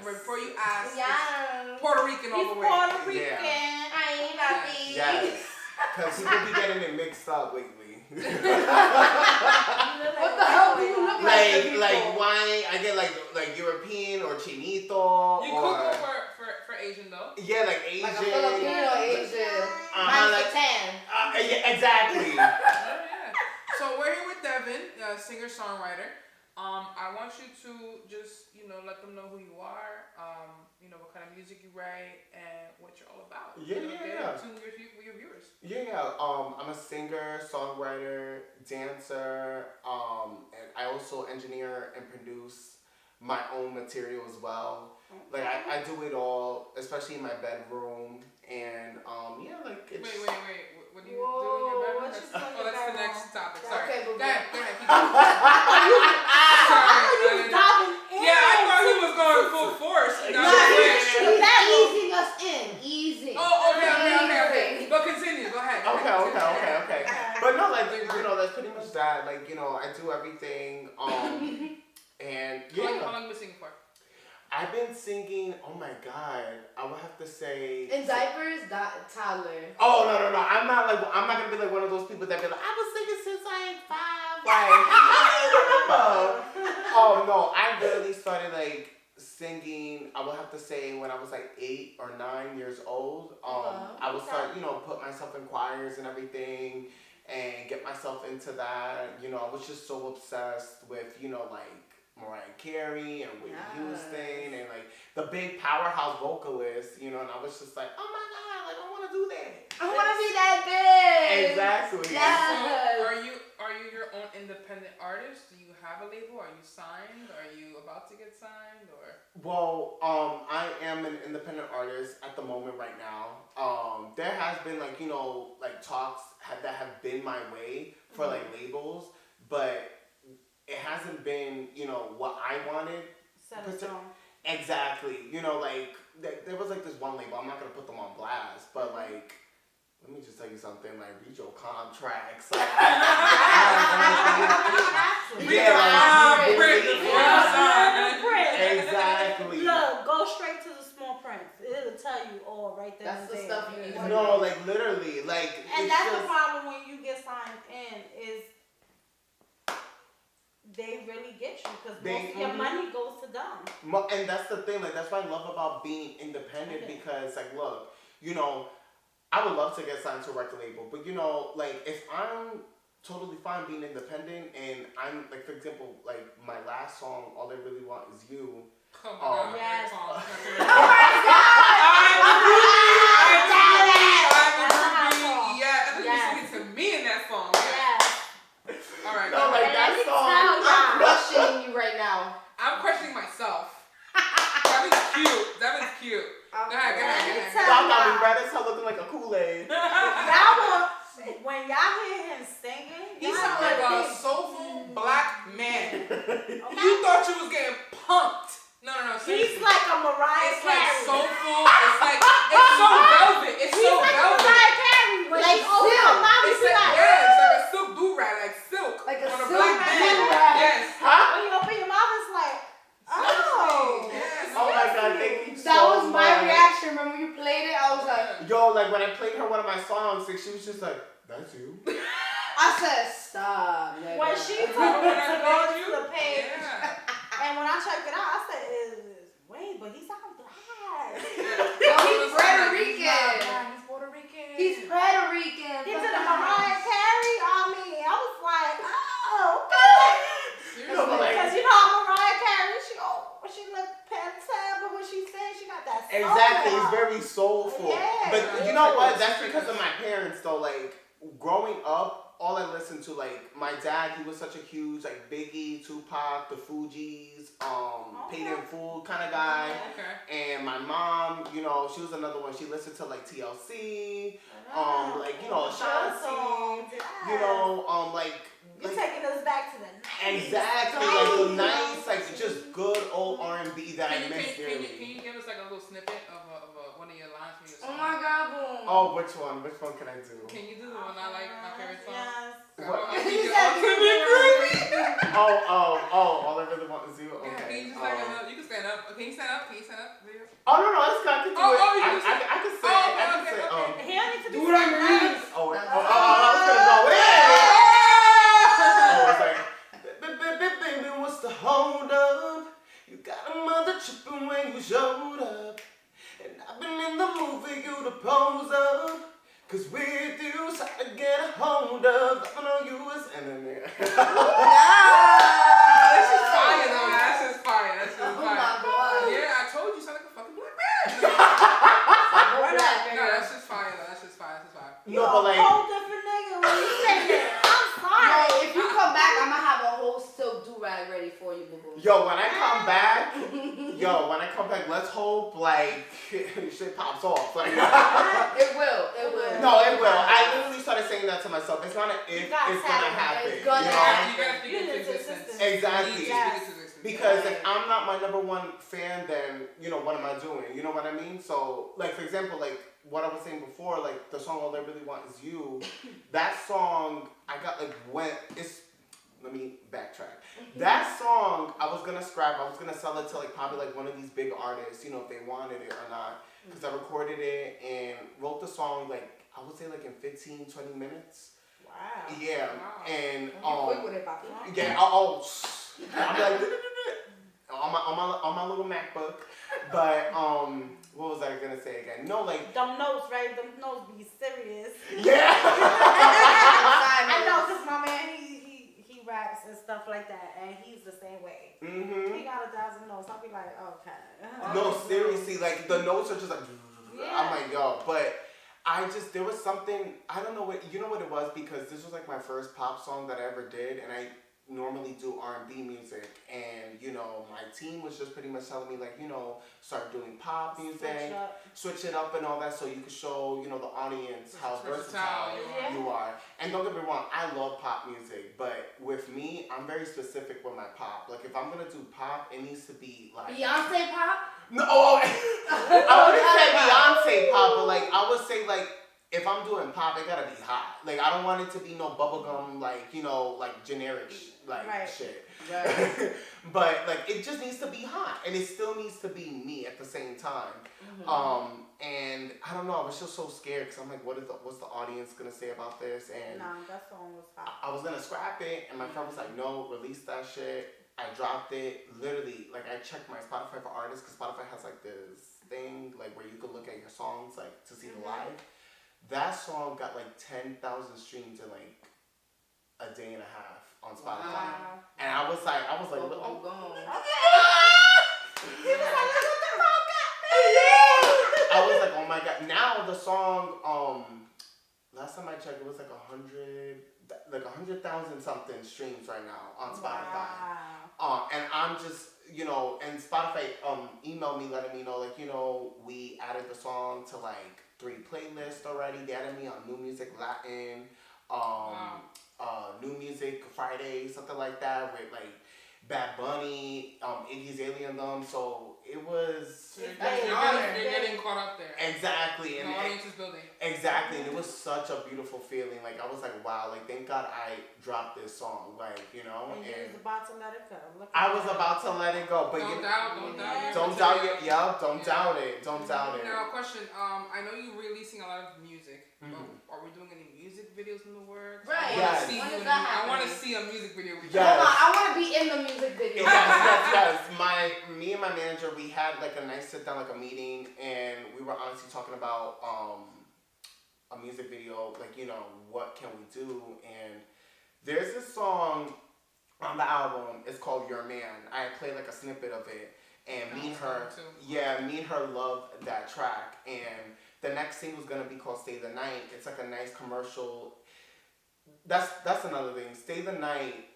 Speaker 1: before you ask,
Speaker 3: Yes.
Speaker 1: Puerto Rican all
Speaker 2: He's
Speaker 1: the way.
Speaker 2: Puerto Rican.
Speaker 5: Yeah.
Speaker 3: Ay, papi.
Speaker 5: Yes. Because people be getting it mixed up lately.
Speaker 3: What the hell do you look like?
Speaker 5: like why I get like European or Chinito
Speaker 1: You
Speaker 5: or
Speaker 1: could go for Asian though.
Speaker 5: yeah, like Asian.
Speaker 3: Like a Filipino Asian.
Speaker 5: Uh-huh,
Speaker 3: Mine's
Speaker 5: like-
Speaker 3: a tan.
Speaker 5: Yeah, exactly.
Speaker 1: Oh, yeah. So we're here with Devin, singer-songwriter. I want you to just, let them know who you are, what kind of music you write, and what you're all about.
Speaker 5: Yeah.
Speaker 1: To your viewers.
Speaker 5: Yeah. I'm a singer, songwriter, dancer, and I also engineer and produce my own material as well. Like I do it all, especially in my bedroom, and it's.
Speaker 1: Wait. What do you do in
Speaker 2: Whoa,
Speaker 1: your bedroom?
Speaker 2: what you do in your
Speaker 1: That's the
Speaker 2: bedroom?
Speaker 1: next topic.
Speaker 3: Yeah,
Speaker 1: Sorry.
Speaker 3: okay,
Speaker 1: Go
Speaker 3: but-
Speaker 1: ahead. Keep going. Sorry.
Speaker 2: Diving in.
Speaker 1: Yeah, I thought he was going full force. No, wait.
Speaker 3: Easing us in. Easy.
Speaker 1: Oh, okay. But continue. Go ahead.
Speaker 5: Okay. But no, that's pretty much that. I do everything. And yeah.
Speaker 1: How long you been singing for?
Speaker 5: I've been singing, oh my god, I would have to say.
Speaker 3: In diapers, toddler.
Speaker 5: Oh, no. I'm not gonna be like one of those people that be like, I was singing since I was 5. Like, I don't remember. Oh, no, I literally started singing, I would have to say when I was 8 or 9 years old. I would start, put myself in choirs and everything and get myself into that. I was just so obsessed with, Mariah Carey and Whitney Houston and like the big powerhouse vocalists, you know, and I was just like, oh my god, like I want to do that.
Speaker 3: I want to be that big.
Speaker 5: Exactly.
Speaker 3: Yes.
Speaker 1: So are you your own independent artist? Do you have a label? Are you signed? Are you about to get signed? Or
Speaker 5: Well, I am an independent artist at the moment right now. There has been like, you know, like talks that have been my way for like labels, but it hasn't been, you know, what I wanted.
Speaker 2: Set in stone.
Speaker 5: Exactly. You know, like there was like this one label. I'm not gonna put them on blast, but like, let me just tell you something. Like, read your contracts. Like, exactly.
Speaker 2: Look, go straight to the small print. It'll tell you all right there.
Speaker 3: That's the stuff you need.
Speaker 5: No, like literally, like.
Speaker 2: And that's the problem when you get signed in is they really get you because most of your money goes to them.
Speaker 5: And that's the thing. Like, that's what I love about being independent because, like, look, you know, I would love to get signed to a record label, but you know, like, if I'm totally fine being independent and I'm like, for example, like my last song, All I Really Want Is You.
Speaker 1: oh my god,
Speaker 2: yes.
Speaker 1: oh my
Speaker 2: God.
Speaker 1: Yeah, I think you're singing to me in that song.
Speaker 2: Yes.
Speaker 1: All right.
Speaker 5: No, like that song.
Speaker 3: I'm questioning you right now.
Speaker 1: I'm questioning myself. Devin's cute. Devin's cute. Go ahead.
Speaker 5: Y'all got me red as hell looking like a Kool-Aid.
Speaker 2: When y'all hear him singing,
Speaker 1: He sounds like a soulful black man.
Speaker 2: Okay.
Speaker 1: You thought you was getting pumped. No.
Speaker 2: He's like a Mariah
Speaker 1: It's like
Speaker 2: Carey.
Speaker 1: soulful. It's so velvet. It's
Speaker 2: He's
Speaker 1: so
Speaker 2: like
Speaker 1: velvet.
Speaker 2: Mariah Carey. When
Speaker 3: Like
Speaker 2: she opens her mouth,
Speaker 1: It's
Speaker 2: she's
Speaker 1: like,
Speaker 2: like,
Speaker 1: yeah, it's like a silk do-rag, like silk.
Speaker 3: Like a
Speaker 1: on a
Speaker 3: silk
Speaker 1: black man.
Speaker 3: do-rag.
Speaker 1: Yes.
Speaker 2: when you open your mouth, it's like, oh.
Speaker 1: Yes.
Speaker 5: Oh my god, thank you so
Speaker 3: That was my
Speaker 5: much.
Speaker 3: reaction. Remember you played it? I was like,
Speaker 5: Yo, like when I played her one of my songs, like, she was just like, that's you.
Speaker 3: I said, stop. Nigga.
Speaker 2: When she told me to go to the page,
Speaker 1: Yeah.
Speaker 2: and when I checked it out, I said, wait, but he sounds black.
Speaker 3: Yo, he's Puerto Rican.
Speaker 1: He's Puerto Rican.
Speaker 3: He's Puerto Rican.
Speaker 2: He did a Mariah Carey on me. I was like, oh, okay. Because you know Mariah Carey, she look pensive, but when she sings, she got that soul.
Speaker 5: Exactly, it's very soulful.
Speaker 2: Yeah.
Speaker 5: But you know what? That's because of my parents, though. Like, growing up, all I listened to, like, my dad, he was such a huge, like, Biggie, Tupac, the Fugees, Paid in Full kind of guy.
Speaker 1: Okay.
Speaker 5: And my mom, you know, she was another one. She listened to, like, TLC, like, you know, Shanti, you know, like...
Speaker 2: You're taking us back to the 90s.
Speaker 5: Exactly, like the nice, like just good old R&B that I miss
Speaker 1: Can
Speaker 5: dearly.
Speaker 1: you give us like a little snippet of one of your lines from your song?
Speaker 3: Oh my god, boom.
Speaker 5: Oh, which one? Which one can I do?
Speaker 1: Can you do the one I like, my favorite song?
Speaker 2: Yes.
Speaker 5: What?
Speaker 3: He said
Speaker 5: Oh, all I really want is you.
Speaker 1: Yeah,
Speaker 5: Okay.
Speaker 1: can you just stand up? You can stand up. Can you stand up? Can you stand up?
Speaker 5: Oh no, it's got to do it.
Speaker 1: you
Speaker 5: I
Speaker 1: can say-
Speaker 5: can say.
Speaker 1: Oh,
Speaker 5: I can
Speaker 1: okay,
Speaker 5: say.
Speaker 1: okay.
Speaker 2: He don't need to be
Speaker 3: Do what I
Speaker 2: saying
Speaker 3: mean.
Speaker 2: that.
Speaker 5: I was gonna go in. Oh, it's like, baby, what's the hold up? You got a mother tripping when you showed up. And I've been in the mood for you to pose up. Cause with you, so I get a hold of. I know you was and then there.
Speaker 1: That's just fire though. That's just fire. That's just
Speaker 3: Oh
Speaker 1: fire.
Speaker 3: my god.
Speaker 1: Yeah, I told you, you sound like a fucking black man. No, that's just fire though. That's just fire. That's just fire.
Speaker 5: No, but like.
Speaker 2: You're a whole different nigga when you say that. I'm
Speaker 3: Yo,
Speaker 2: sorry.
Speaker 3: if you come back, I'm gonna have a whole silk do-rag ready for you, boo boo.
Speaker 5: Yo, when I come back, let's hope like shit pops off. Like,
Speaker 3: It will.
Speaker 5: no, it will. I literally started saying that to myself. It's not an if, it's
Speaker 2: gotta
Speaker 5: gonna
Speaker 2: happen.
Speaker 5: happen.
Speaker 3: It's gonna
Speaker 5: you know?
Speaker 3: happen.
Speaker 1: You gotta speak it into existence.
Speaker 5: Exactly.
Speaker 1: You need to speak it into existence.
Speaker 5: Because if I'm not my number one fan, then you know what am I doing? You know what I mean? So, like for example, like what I was saying before, like the song "All I Really Want Is You," that song I got like let me backtrack. That song I was gonna scrap. I was gonna sell it to like probably like one of these big artists, you know, if they wanted it or not. Because I recorded it and wrote the song like I would say like in 15, 20 minutes.
Speaker 2: Wow.
Speaker 5: Yeah,
Speaker 1: Wow.
Speaker 5: and
Speaker 3: Quick with it, Poppy.
Speaker 5: yeah, I'm like on my little MacBook, but what was I gonna say again? No, like
Speaker 2: Them notes, right? Them notes be serious.
Speaker 5: yeah.
Speaker 2: I know, cause my man, he raps and stuff like that, and he's the same way.
Speaker 5: Mhm.
Speaker 2: out 1,000 notes, I'll be like, okay.
Speaker 5: No, seriously, like the notes are just like.
Speaker 2: Yeah.
Speaker 5: I'm like, yo, but there was something, I don't know what, you know what it was, because this was like my first pop song that I ever did, and I normally do R&B music, and, you know, my team was just pretty much telling me, like, you know, start doing pop music, switch it up and all that, so you can show, you know, the audience how versatile you are. And don't get me wrong, I love pop music, but with me, I'm very specific with my pop. Like, if I'm gonna do pop, it needs to be like...
Speaker 3: Beyonce pop?
Speaker 5: No, I wouldn't say Beyonce pop, but like, I would say like, if I'm doing pop, it gotta be hot. Like, I don't want it to be no bubblegum, like, you know, like generic shit. Right. But like, it just needs to be hot, and it still needs to be me at the same time. Mm-hmm. And I don't know, I was just so scared because I'm like, what's the audience gonna say about this? And
Speaker 2: no, that song was hot.
Speaker 5: I was gonna scrap it, and my friend was like, no, release that shit. I dropped it, literally, like, I checked my Spotify for artists, because Spotify has, like, this thing, like, where you can look at your songs, like, to see the live. That song got, like, 10,000 streams in, like, a day and a half on Spotify. Wow. And I was like, oh,
Speaker 3: okay.
Speaker 5: He was like, look what the fuck got me! I was like, oh my God. Now, the song, last time I checked, it was, like, 100,000 something streams right now on Spotify. Wow. And I'm just, you know, and Spotify emailed me letting me know, like, you know, we added the song to like 3 playlists already. They added me on New Music Latin, New Music Friday, something like that, with like Bad Bunny, Iggy's Alien them. So it was.
Speaker 1: You're getting caught up there.
Speaker 5: Exactly.
Speaker 1: And the audience is building.
Speaker 5: Exactly. And it was such a beautiful feeling. Like, I was like, wow, like, thank God I dropped this song. Like, you know.
Speaker 2: And you was about to let it go.
Speaker 5: I was about to let it go. But
Speaker 1: don't doubt it.
Speaker 5: Don't doubt it. Yeah, don't doubt it. Don't doubt it.
Speaker 1: Now, question. I know you're releasing a lot of music. Mm-hmm. Are we doing any music videos in the works?
Speaker 3: Right.
Speaker 5: Yes.
Speaker 3: I
Speaker 1: want to see a music video with you.
Speaker 5: Yes.
Speaker 3: I want to be in the music video.
Speaker 5: Yes. Me and my manager, we had like a nice sit down, like a meeting, and we were honestly talking about a music video, like, you know, what can we do? And there's this song on the album. It's called Your Man. I played like a snippet of it, and me and her love that track. And the next single's gonna be called Stay the Night. It's like a nice commercial. That's another thing. Stay the Night.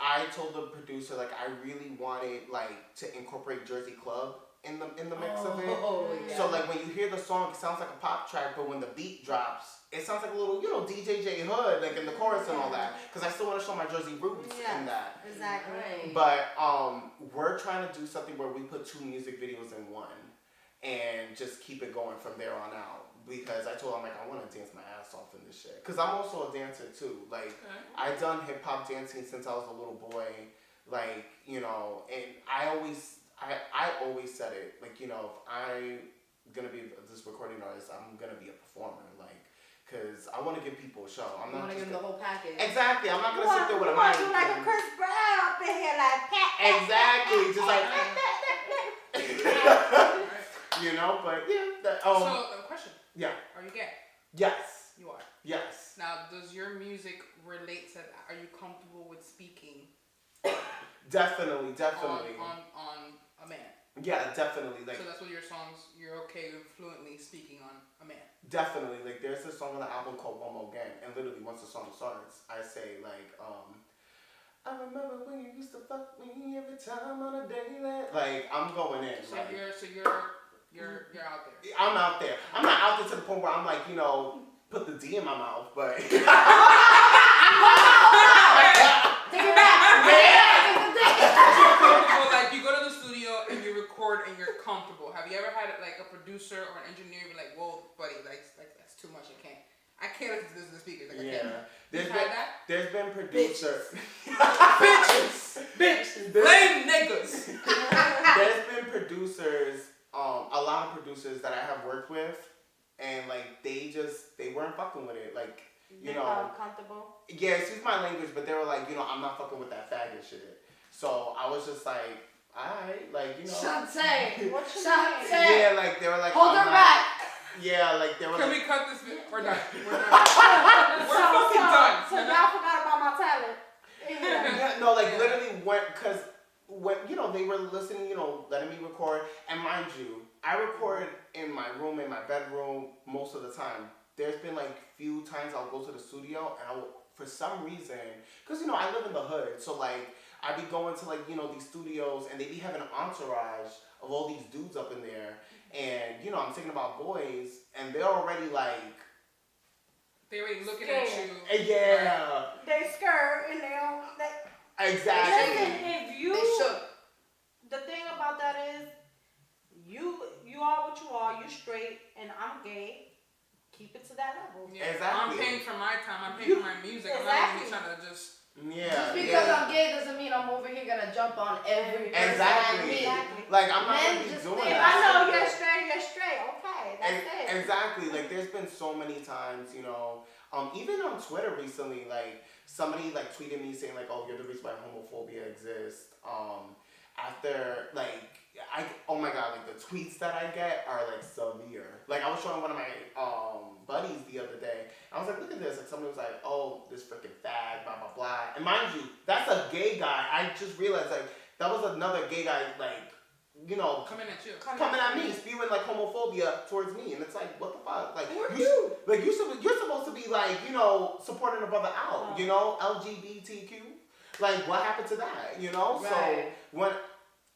Speaker 5: I told the producer, like, I really wanted, like, to incorporate Jersey Club in the mix of it. Yeah. So like, when you hear the song, it sounds like a pop track, but when the beat drops, it sounds like a little, you know, DJ J Hood, like in the chorus and all that. Because I still want to show my Jersey roots in that.
Speaker 2: Exactly.
Speaker 5: But we're trying to do something where we put 2 music videos in one, and just keep it going from there on out. Because I told him, like, I want to dance my ass off in this shit. Because I'm also a dancer too. Like, I've done hip hop dancing since I was a little boy. Like, you know, and I always said it. Like, you know, if I'm gonna be this recording artist, I'm gonna be a performer. Like, because I want to give people a show. I'm not
Speaker 3: give them the whole package.
Speaker 5: Exactly. I'm not gonna sit there with a mic.
Speaker 2: You like a Chris Brown up in here, like
Speaker 5: exactly. Just like. You know, but yeah.
Speaker 1: So, question.
Speaker 5: Yeah.
Speaker 1: Are you gay?
Speaker 5: Yes.
Speaker 1: You are.
Speaker 5: Yes.
Speaker 1: Now, does your music relate to that? Are you comfortable with speaking?
Speaker 5: Definitely.
Speaker 1: On a man.
Speaker 5: Yeah, definitely. Like,
Speaker 1: so that's what your songs, you're okay with fluently speaking on a man.
Speaker 5: Definitely. Like, there's this song on the album called One More Gang, and literally once the song starts, I say like, I remember when you used to fuck me every time on a daily. Like, I'm going in.
Speaker 1: So
Speaker 5: like,
Speaker 1: you're out there.
Speaker 5: I'm out there. I'm not out there to the point where I'm like, you know, put the D in my mouth, but.
Speaker 3: Take it back.
Speaker 1: Like, you go to the studio and you record and you're comfortable. Have you ever had like a producer or an engineer be like, "Whoa, buddy, like that's too much. I can't listen to this in the speakers." Like, I can't.
Speaker 5: There's been producers.
Speaker 1: Bitches. Blame niggas.
Speaker 5: There's been producers. A lot of producers that I have worked with, and like they weren't fucking with it. Like, you know,
Speaker 2: comfortable.
Speaker 5: Yeah, excuse my language, but they were like, you know, I'm not fucking with that faggot shit. So I was just like, alright, like, you know.
Speaker 3: Shantae.
Speaker 2: What's your
Speaker 3: Shantae.
Speaker 5: Yeah, like they were like,
Speaker 3: hold her back.
Speaker 5: Yeah, like they were.
Speaker 1: Can
Speaker 5: like,
Speaker 1: we cut this? We're done. We're fucking done.
Speaker 2: So y'all forgot about my talent.
Speaker 5: Yeah, no, like literally went, cause when, they were listening, letting me record. And mind you, I record in my room, in my bedroom, most of the time. There's been like few times I'll go to the studio and for some reason, because, I live in the hood. So like, I be going to like, these studios and they be having an entourage of all these dudes up in there. And, I'm thinking about boys and they're already like,
Speaker 1: they already looking at you.
Speaker 5: Yeah.
Speaker 2: They skirt and they don't.
Speaker 5: Exactly.
Speaker 2: Listen, if you.
Speaker 3: They shook.
Speaker 2: The thing about that is, you are what you are. You straight and I'm gay. Keep it to that level.
Speaker 1: Yeah.
Speaker 5: Exactly.
Speaker 1: I'm paying for my time. I'm paying for my music. I'm not even trying to just.
Speaker 5: Yeah.
Speaker 3: Just because I'm gay doesn't mean I'm over here gonna jump on every person.
Speaker 5: Exactly. Like I'm not gonna be doing
Speaker 2: If
Speaker 5: that.
Speaker 2: I know you're straight, you're straight. Okay, that's it.
Speaker 5: Exactly. Like there's been so many times, even on Twitter recently, like somebody like tweeted me saying like, "Oh, you're the reason why homophobia exists." After like oh my god, like the tweets that I get are like severe. Like I was showing one of my buddies the other day. I was like, look at this. Like somebody was like, oh, this freaking fag, blah blah blah. And mind you, that's a gay guy. I just realized like that was another gay guy like,
Speaker 1: coming at you.
Speaker 5: Coming at me, spewing like homophobia towards me. And it's like, what the fuck? Like
Speaker 2: Who are you?
Speaker 5: Like you're supposed to be like, supporting a brother out, LGBTQ. Like what happened to that?
Speaker 3: Right.
Speaker 5: So when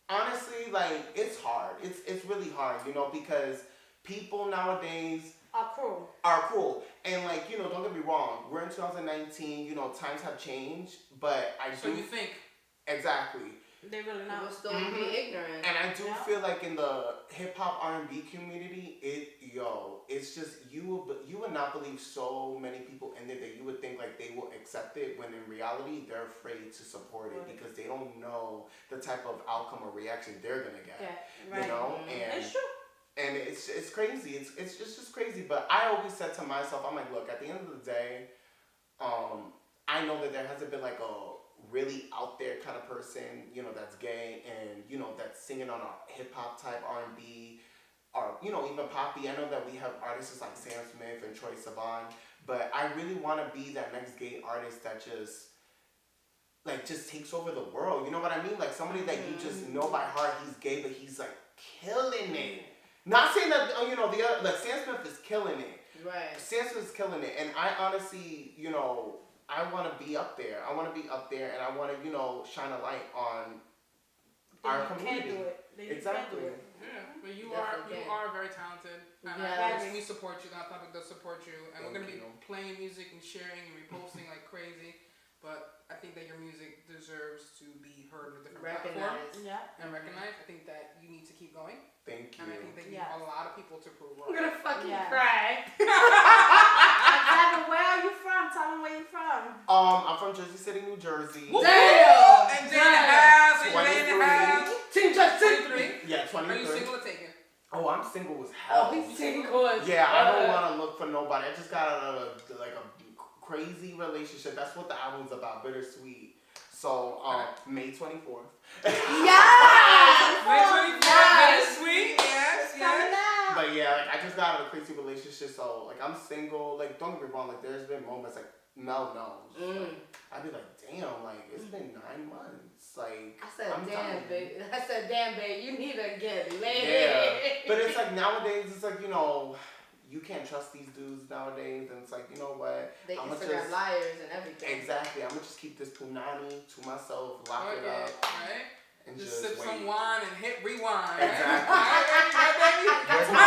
Speaker 5: honestly, like it's hard. It's really hard, because people nowadays
Speaker 2: Are cruel.
Speaker 5: And like, don't get me wrong, we're in 2019, times have changed, but
Speaker 1: So you think
Speaker 5: exactly.
Speaker 2: They really not.
Speaker 3: People still be ignorant.
Speaker 5: And I do feel like in the hip hop R&B community, it's just you would not believe so many people in there that you would think like they will accept it when in reality they're afraid to support it because they don't know the type of outcome or reaction they're gonna get.
Speaker 2: Yeah, right.
Speaker 5: And
Speaker 2: it's true.
Speaker 5: And it's crazy. It's just crazy. But I always said to myself, I'm like, look, at the end of the day, I know that there hasn't been like a really out there kind of person, that's gay and, that's singing on a hip hop type R&B or, even poppy. I know that we have artists like Sam Smith and Troye Sivan, but I really want to be that next gay artist that just takes over the world. You know what I mean? Like somebody that you just know by heart he's gay, but he's like killing it. Not saying that, the other, like Sam Smith is killing it.
Speaker 3: Right.
Speaker 5: Sam Smith is killing it. And I honestly, I want to be up there. I want to be up there and I want to, shine a light on our community.
Speaker 2: Can do it.
Speaker 5: Exactly.
Speaker 1: Yeah, but you are very talented. And we support you. That topic does support you. And we're going to be playing music and sharing and reposting like crazy. But I think that your music deserves to be heard with different platforms and recognized. I think that you need to keep going.
Speaker 5: Thank you.
Speaker 1: And I think that you have a lot of people to prove.
Speaker 3: I'm gonna fucking cry.
Speaker 2: Where are you from? Tell them where you're from.
Speaker 5: I'm from Jersey City, New Jersey.
Speaker 1: Damn! And day and a half.
Speaker 3: Team Justin.
Speaker 1: 23.
Speaker 5: Yeah, 23.
Speaker 1: Are you single or taken?
Speaker 5: Oh, I'm single as hell.
Speaker 3: Oh, he's single as
Speaker 5: Yeah, I don't want to look for nobody. I just got out of a crazy relationship. That's what the album's about, Bittersweet. So, May 24th.
Speaker 3: Yes!
Speaker 1: May 24th, Bittersweet. Yes.
Speaker 5: But yeah, like I just got out of a crazy relationship, so like I'm single. Like don't get me wrong, like there's been moments like Mel knows. Like, I'd be like, damn, like it's been 9 months. Like
Speaker 3: I said, damn, babe, you need to get laid.
Speaker 5: Yeah, but it's like nowadays, it's like you can't trust these dudes nowadays, and it's like you know what?
Speaker 3: They Instagram liars and everything.
Speaker 5: Exactly, I'm gonna just keep this punani to myself, lock it up,
Speaker 1: right?
Speaker 5: and
Speaker 1: just sip
Speaker 5: wait.
Speaker 1: some wine and hit rewind.
Speaker 5: Exactly.
Speaker 1: That's work.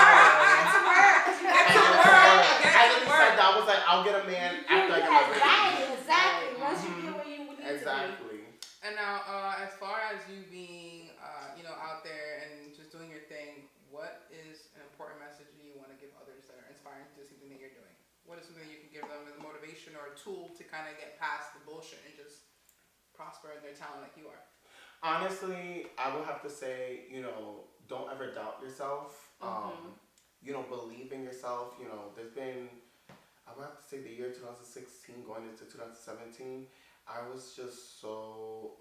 Speaker 5: I literally said that. I was like, I'll get a man after I get my baby.
Speaker 2: Exactly. Once you get where you need to be.
Speaker 5: Exactly.
Speaker 1: And now, as far as you being, out there and just doing your thing, what is an important message you want to give others that are inspiring to do something that you're doing? What is something you can give them as a motivation or a tool to kind of get past the bullshit and just prosper in their talent like you are?
Speaker 5: Honestly, I would have to say, don't ever doubt yourself. Believe in yourself. There's been, I would have to say the year 2016 going into 2017, I was just so,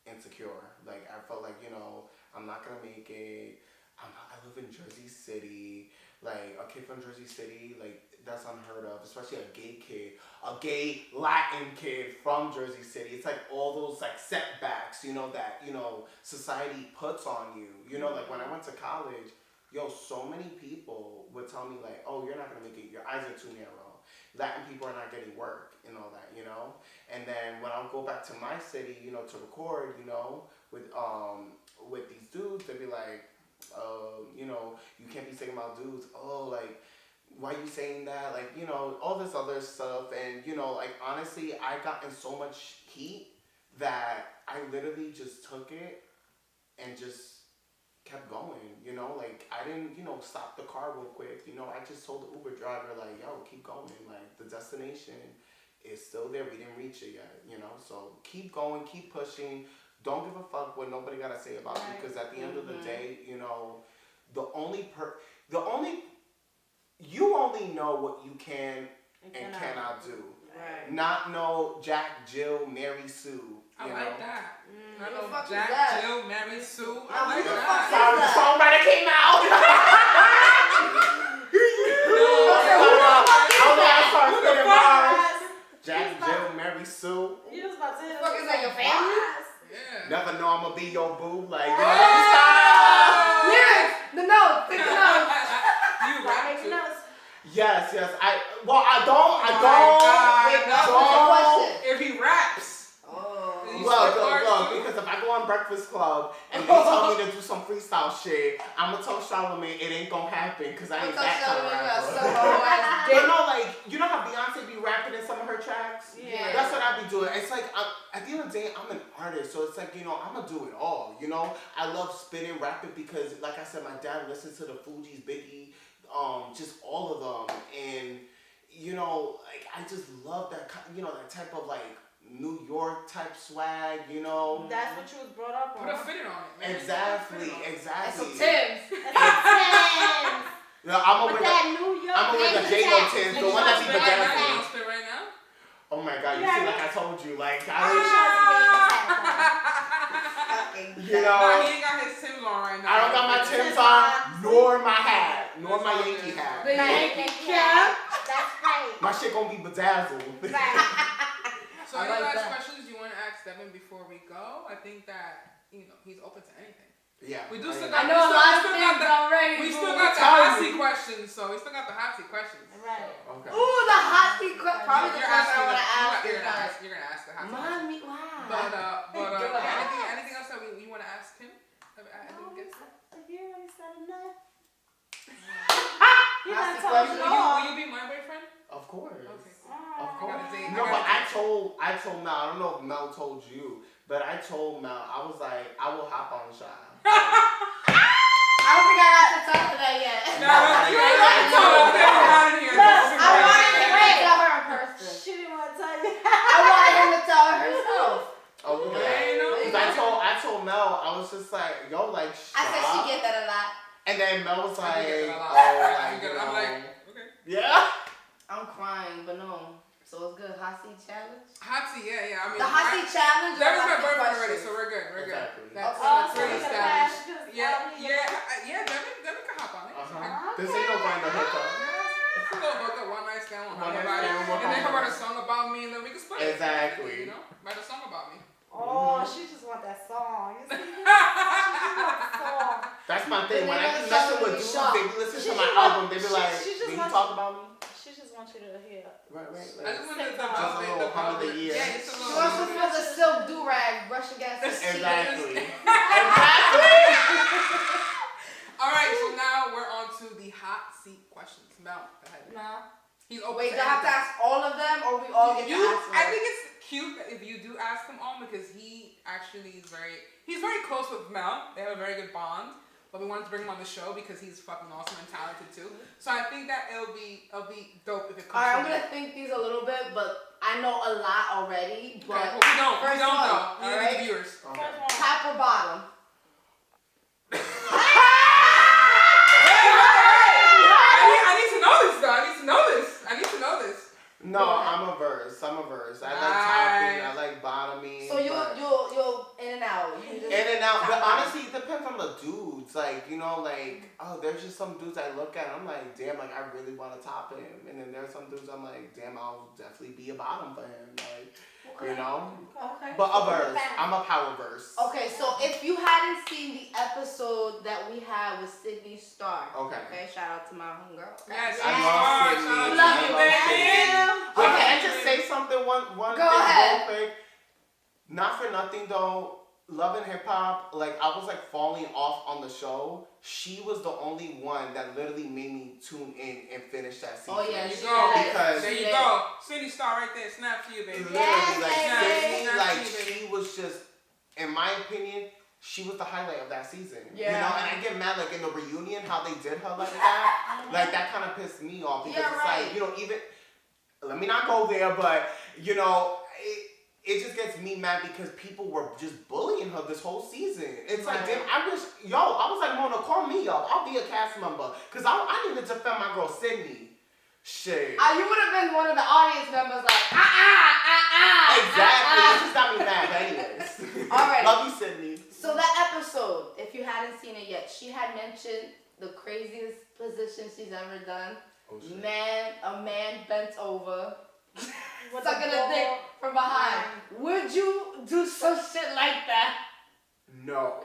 Speaker 5: insecure. I felt like, I'm not going to make it. I live in Jersey City. like a kid from Jersey City, like that's unheard of, especially a gay kid, a gay Latin kid from Jersey City. It's like all those like setbacks, you know, that, you know, society puts on you. You know, like when I went to college, yo, so many people would tell me like, oh, you're not gonna make it, your eyes are too narrow. Latin people are not getting work and all that, you know? And then when I'll go back to my city, you know, to record, you know, with these dudes, they'd be like, you know, you can't be saying about dudes, oh, like, why you saying that? Like, you know, all this other stuff. And, you know, like, honestly, I got in so much heat that I literally just took it and just kept going, you know? Like, I didn't, you know, stop the car real quick. You know, I just told the Uber driver, like, yo, keep going. Like, the destination is still there. We didn't reach it yet, you know? So keep going, keep pushing. Don't give a fuck what nobody got to say about you. Because at the end of the day, you know, you only know what you can and cannot do.
Speaker 2: Right.
Speaker 5: Not know Jack, Jill, Mary, Sue.
Speaker 1: I like that. I
Speaker 3: Who the
Speaker 1: know
Speaker 3: fuck is
Speaker 1: Jack,
Speaker 3: that?
Speaker 1: Jill, Mary, Sue.
Speaker 3: Who
Speaker 1: I like
Speaker 3: the
Speaker 1: that.
Speaker 3: fuck is
Speaker 5: Sorry, the
Speaker 3: that?
Speaker 5: songwriter came out.
Speaker 1: Who the fuck?
Speaker 5: Jack, Jill, Mary, Sue.
Speaker 2: You was about to hit
Speaker 3: Fuck is that, your family?
Speaker 1: Yeah.
Speaker 5: Never know I'm gonna be your boo. Like, you
Speaker 1: Oh!
Speaker 5: know, stop.
Speaker 3: Yes! The note! Take the note!
Speaker 1: You rap too?
Speaker 5: Yes. I don't.
Speaker 1: God.
Speaker 5: Wait,
Speaker 1: That's
Speaker 3: the question.
Speaker 1: If he raps.
Speaker 3: Oh.
Speaker 1: You
Speaker 5: Look,
Speaker 1: spit bars too?
Speaker 5: because if I go on Breakfast Club and they tell me to do some freestyle shit, I'm gonna tell Charlamagne it ain't gonna happen because I ain't that kind of rapper. But no, like, you know how Beyonce be rapping in some of her tracks?
Speaker 3: Yeah.
Speaker 5: That's what I be doing. It's like, at the end of the day, I'm an artist, so it's like, you know, I'm gonna do it all, you know? I love spitting, rapping because, like I said, my dad listens to the Fugees, Biggie, just all of them, and, you know, like, I just love that, you know, that type of, like, New York type swag, you know?
Speaker 2: That's what you was brought up on.
Speaker 1: Put a fitting on it, man.
Speaker 5: Exactly.
Speaker 3: And some Timbs.
Speaker 5: No, I'm
Speaker 2: With
Speaker 5: with
Speaker 2: that New York.
Speaker 5: I'm with the J-Lo Timbs, the one that be bedazzled.
Speaker 1: Spit right now?
Speaker 5: Oh my God, you
Speaker 2: Yeah,
Speaker 5: see, like I told you, like, you
Speaker 1: Nah,
Speaker 5: know,
Speaker 1: he ain't got his Timbs on right now.
Speaker 5: I don't got my Timbs on, nor my hat, nor my Yankee hat.
Speaker 3: The Yankee cap.
Speaker 2: That's right.
Speaker 5: My shit gonna be bedazzled.
Speaker 1: So
Speaker 3: I
Speaker 1: any
Speaker 3: like
Speaker 1: last
Speaker 3: that.
Speaker 1: questions you want to ask Devin before we go? I think that, you know, he's open to anything.
Speaker 5: Yeah.
Speaker 1: We do still
Speaker 3: I
Speaker 1: got,
Speaker 3: know a lot of
Speaker 1: we still
Speaker 3: things
Speaker 1: got the,
Speaker 3: already.
Speaker 1: we
Speaker 3: boo.
Speaker 1: still got the
Speaker 5: Tell
Speaker 1: hot
Speaker 5: me.
Speaker 1: seat questions, so we still got the hot seat questions.
Speaker 2: Right.
Speaker 5: Okay.
Speaker 3: Ooh, the hot seat question. Probably the
Speaker 1: You're
Speaker 3: question I
Speaker 1: asking
Speaker 3: want to
Speaker 1: the-
Speaker 3: ask
Speaker 1: you're
Speaker 3: is
Speaker 1: gonna
Speaker 3: like,
Speaker 1: ask, you're gonna ask the hot seat questions.
Speaker 3: mommy, wow.
Speaker 1: But
Speaker 3: Go ahead.
Speaker 1: anything else that you want to ask him? I didn't get to.
Speaker 2: You already said enough.
Speaker 3: Hot
Speaker 2: You done
Speaker 3: seat
Speaker 2: told
Speaker 3: question.
Speaker 2: me all.
Speaker 1: Will you be my boyfriend?
Speaker 5: Of course.
Speaker 1: Okay.
Speaker 5: Of
Speaker 1: I
Speaker 5: course.
Speaker 1: gotta date.
Speaker 5: No, but
Speaker 1: gotta
Speaker 5: I told Mel, I don't know if Mel told you, but I told Mel, I was like, I will hop on Shy.
Speaker 3: I don't think I got to talk to that yet.
Speaker 1: No, you ain't got to tell us. Get him out of here.
Speaker 3: I wanted him to tell her in person.
Speaker 2: She didn't want to tell you.
Speaker 3: I wanted him to tell her herself.
Speaker 5: Oh, look at that. Because I told Mel, I was just like, yo, like, Shy.
Speaker 3: I said she get that a lot.
Speaker 5: And then Mel was like,
Speaker 1: I get
Speaker 5: oh,
Speaker 1: that a lot.
Speaker 5: like, you
Speaker 1: I'm like,
Speaker 5: know.
Speaker 1: okay.
Speaker 5: Yeah.
Speaker 3: I'm crying, but no. So it's good. Hot seat challenge?
Speaker 1: Hot seat, yeah. I mean,
Speaker 3: The hot seat challenge?
Speaker 1: That was
Speaker 3: or
Speaker 1: my
Speaker 3: hot seat
Speaker 1: boyfriend already,
Speaker 3: questions?
Speaker 1: so we're good. We're good.
Speaker 5: Exactly.
Speaker 1: That's
Speaker 3: Oh,
Speaker 1: that's
Speaker 2: so
Speaker 1: pretty
Speaker 2: you can
Speaker 1: established.
Speaker 2: pass just
Speaker 1: Yeah. Devin can hop on it.
Speaker 5: This ain't no grind to hook up.
Speaker 1: It's a little hookup, one night stand,
Speaker 5: One night
Speaker 1: about it.
Speaker 5: stand, one
Speaker 1: And then
Speaker 5: home.
Speaker 1: write a song about me, and then we can split it.
Speaker 5: Exactly.
Speaker 1: You know, write a song about me.
Speaker 2: Oh, she just want that song. You see? She just want the song.
Speaker 5: That's my thing. When I
Speaker 3: The
Speaker 5: be
Speaker 3: name of the
Speaker 5: messing
Speaker 3: song
Speaker 5: with
Speaker 3: is
Speaker 5: dudes,
Speaker 3: Shaw.
Speaker 5: they be listening
Speaker 2: She
Speaker 5: to my
Speaker 2: just
Speaker 5: album,
Speaker 2: want-
Speaker 5: they be
Speaker 2: she-
Speaker 5: like,
Speaker 2: she just
Speaker 5: did he
Speaker 2: wants-
Speaker 5: talk about me?
Speaker 2: She just wants you to hear.
Speaker 5: Right.
Speaker 1: I just
Speaker 2: Sing
Speaker 1: wanted the
Speaker 2: song.
Speaker 5: Just a little hum of the year.
Speaker 1: Yeah, just a
Speaker 3: She
Speaker 1: little.
Speaker 3: wants to feel the silk do-rag brush against her cheek.
Speaker 5: Exactly.
Speaker 1: All right, so now we're on to the hot seat questions. Mel, go ahead.
Speaker 2: No.
Speaker 1: He's open
Speaker 3: Wait,
Speaker 1: to
Speaker 3: do I have to
Speaker 1: anything.
Speaker 3: ask all of them, or we all get to ask
Speaker 1: I
Speaker 3: one?
Speaker 1: think it's cute that if you do ask him all, because he actually is he's very close with Mel. They have a very good bond. But we wanted to bring him on the show because he's fucking awesome and talented too. So I think that it'll be dope if it comes.
Speaker 3: Alright, I'm
Speaker 1: from
Speaker 3: gonna think these a little bit, but I know a lot already.
Speaker 1: Okay,
Speaker 3: But
Speaker 1: well, we don't
Speaker 3: first
Speaker 1: though.
Speaker 3: one,
Speaker 1: We need
Speaker 3: alright?
Speaker 1: the viewers.
Speaker 5: Okay.
Speaker 3: Top or bottom?
Speaker 1: Hey! I need to know this though. I need to know this.
Speaker 5: No, I'm a verse. I like topping. I like bottoming.
Speaker 3: So you'll in and out. You can just
Speaker 5: in and out. But
Speaker 3: top
Speaker 5: honestly, it depends on the dudes. Like, you know, like, oh, there's just some dudes I look at, I'm like, damn, like, I really want to top him. And then there's some dudes I'm like, damn, I'll definitely be a bottom for him. Like, you know?
Speaker 2: Okay.
Speaker 5: But a verse. I'm a power verse.
Speaker 3: Okay, so if you hadn't seen the episode that we had with Sydney Starr, okay, shout out to my homegirl.
Speaker 1: Yes,
Speaker 5: I love Sydney.
Speaker 3: Love you,
Speaker 5: Wait,
Speaker 3: Okay.
Speaker 5: can I just say something? One
Speaker 3: Go
Speaker 5: thing
Speaker 3: ahead.
Speaker 5: real quick. Not for nothing though. Love and Hip Hop, like I was like falling off on the show. She was the only one that literally made me tune in and finish that season.
Speaker 3: Oh yeah,
Speaker 1: There you
Speaker 3: she
Speaker 1: go.
Speaker 3: did.
Speaker 5: Because-
Speaker 1: There you go. City Star right there. Snap to you, baby.
Speaker 5: Literally,
Speaker 2: Yes,
Speaker 5: like
Speaker 2: baby.
Speaker 5: Sydney,
Speaker 1: Snap
Speaker 5: like
Speaker 1: to you, baby.
Speaker 5: she was just, in my opinion, she was the highlight of that season.
Speaker 3: Yeah.
Speaker 5: You know, and I get mad like in the reunion how they did her like that. Like that kind of pissed me off because
Speaker 3: Yeah,
Speaker 5: it's
Speaker 3: right.
Speaker 5: like, you know, even let me not go there, but you know, it just gets me mad because people were just bullying her this whole season. It's like, damn, I wish, I was like, Mona, call me up. I'll be a cast member. Because I need to defend my girl, Sydney. Shit.
Speaker 3: You would have been one of the audience members like,
Speaker 5: Exactly. It just got me mad. But anyways.
Speaker 3: All right.
Speaker 5: Love you, Sydney.
Speaker 3: So that episode, if you hadn't seen it yet, she had mentioned the craziest position she's ever done.
Speaker 5: Oh, shit.
Speaker 3: A man bent over,
Speaker 2: With
Speaker 3: sucking
Speaker 2: the
Speaker 3: a dick
Speaker 2: ball.
Speaker 3: from behind. Would you do some shit like that?
Speaker 5: No.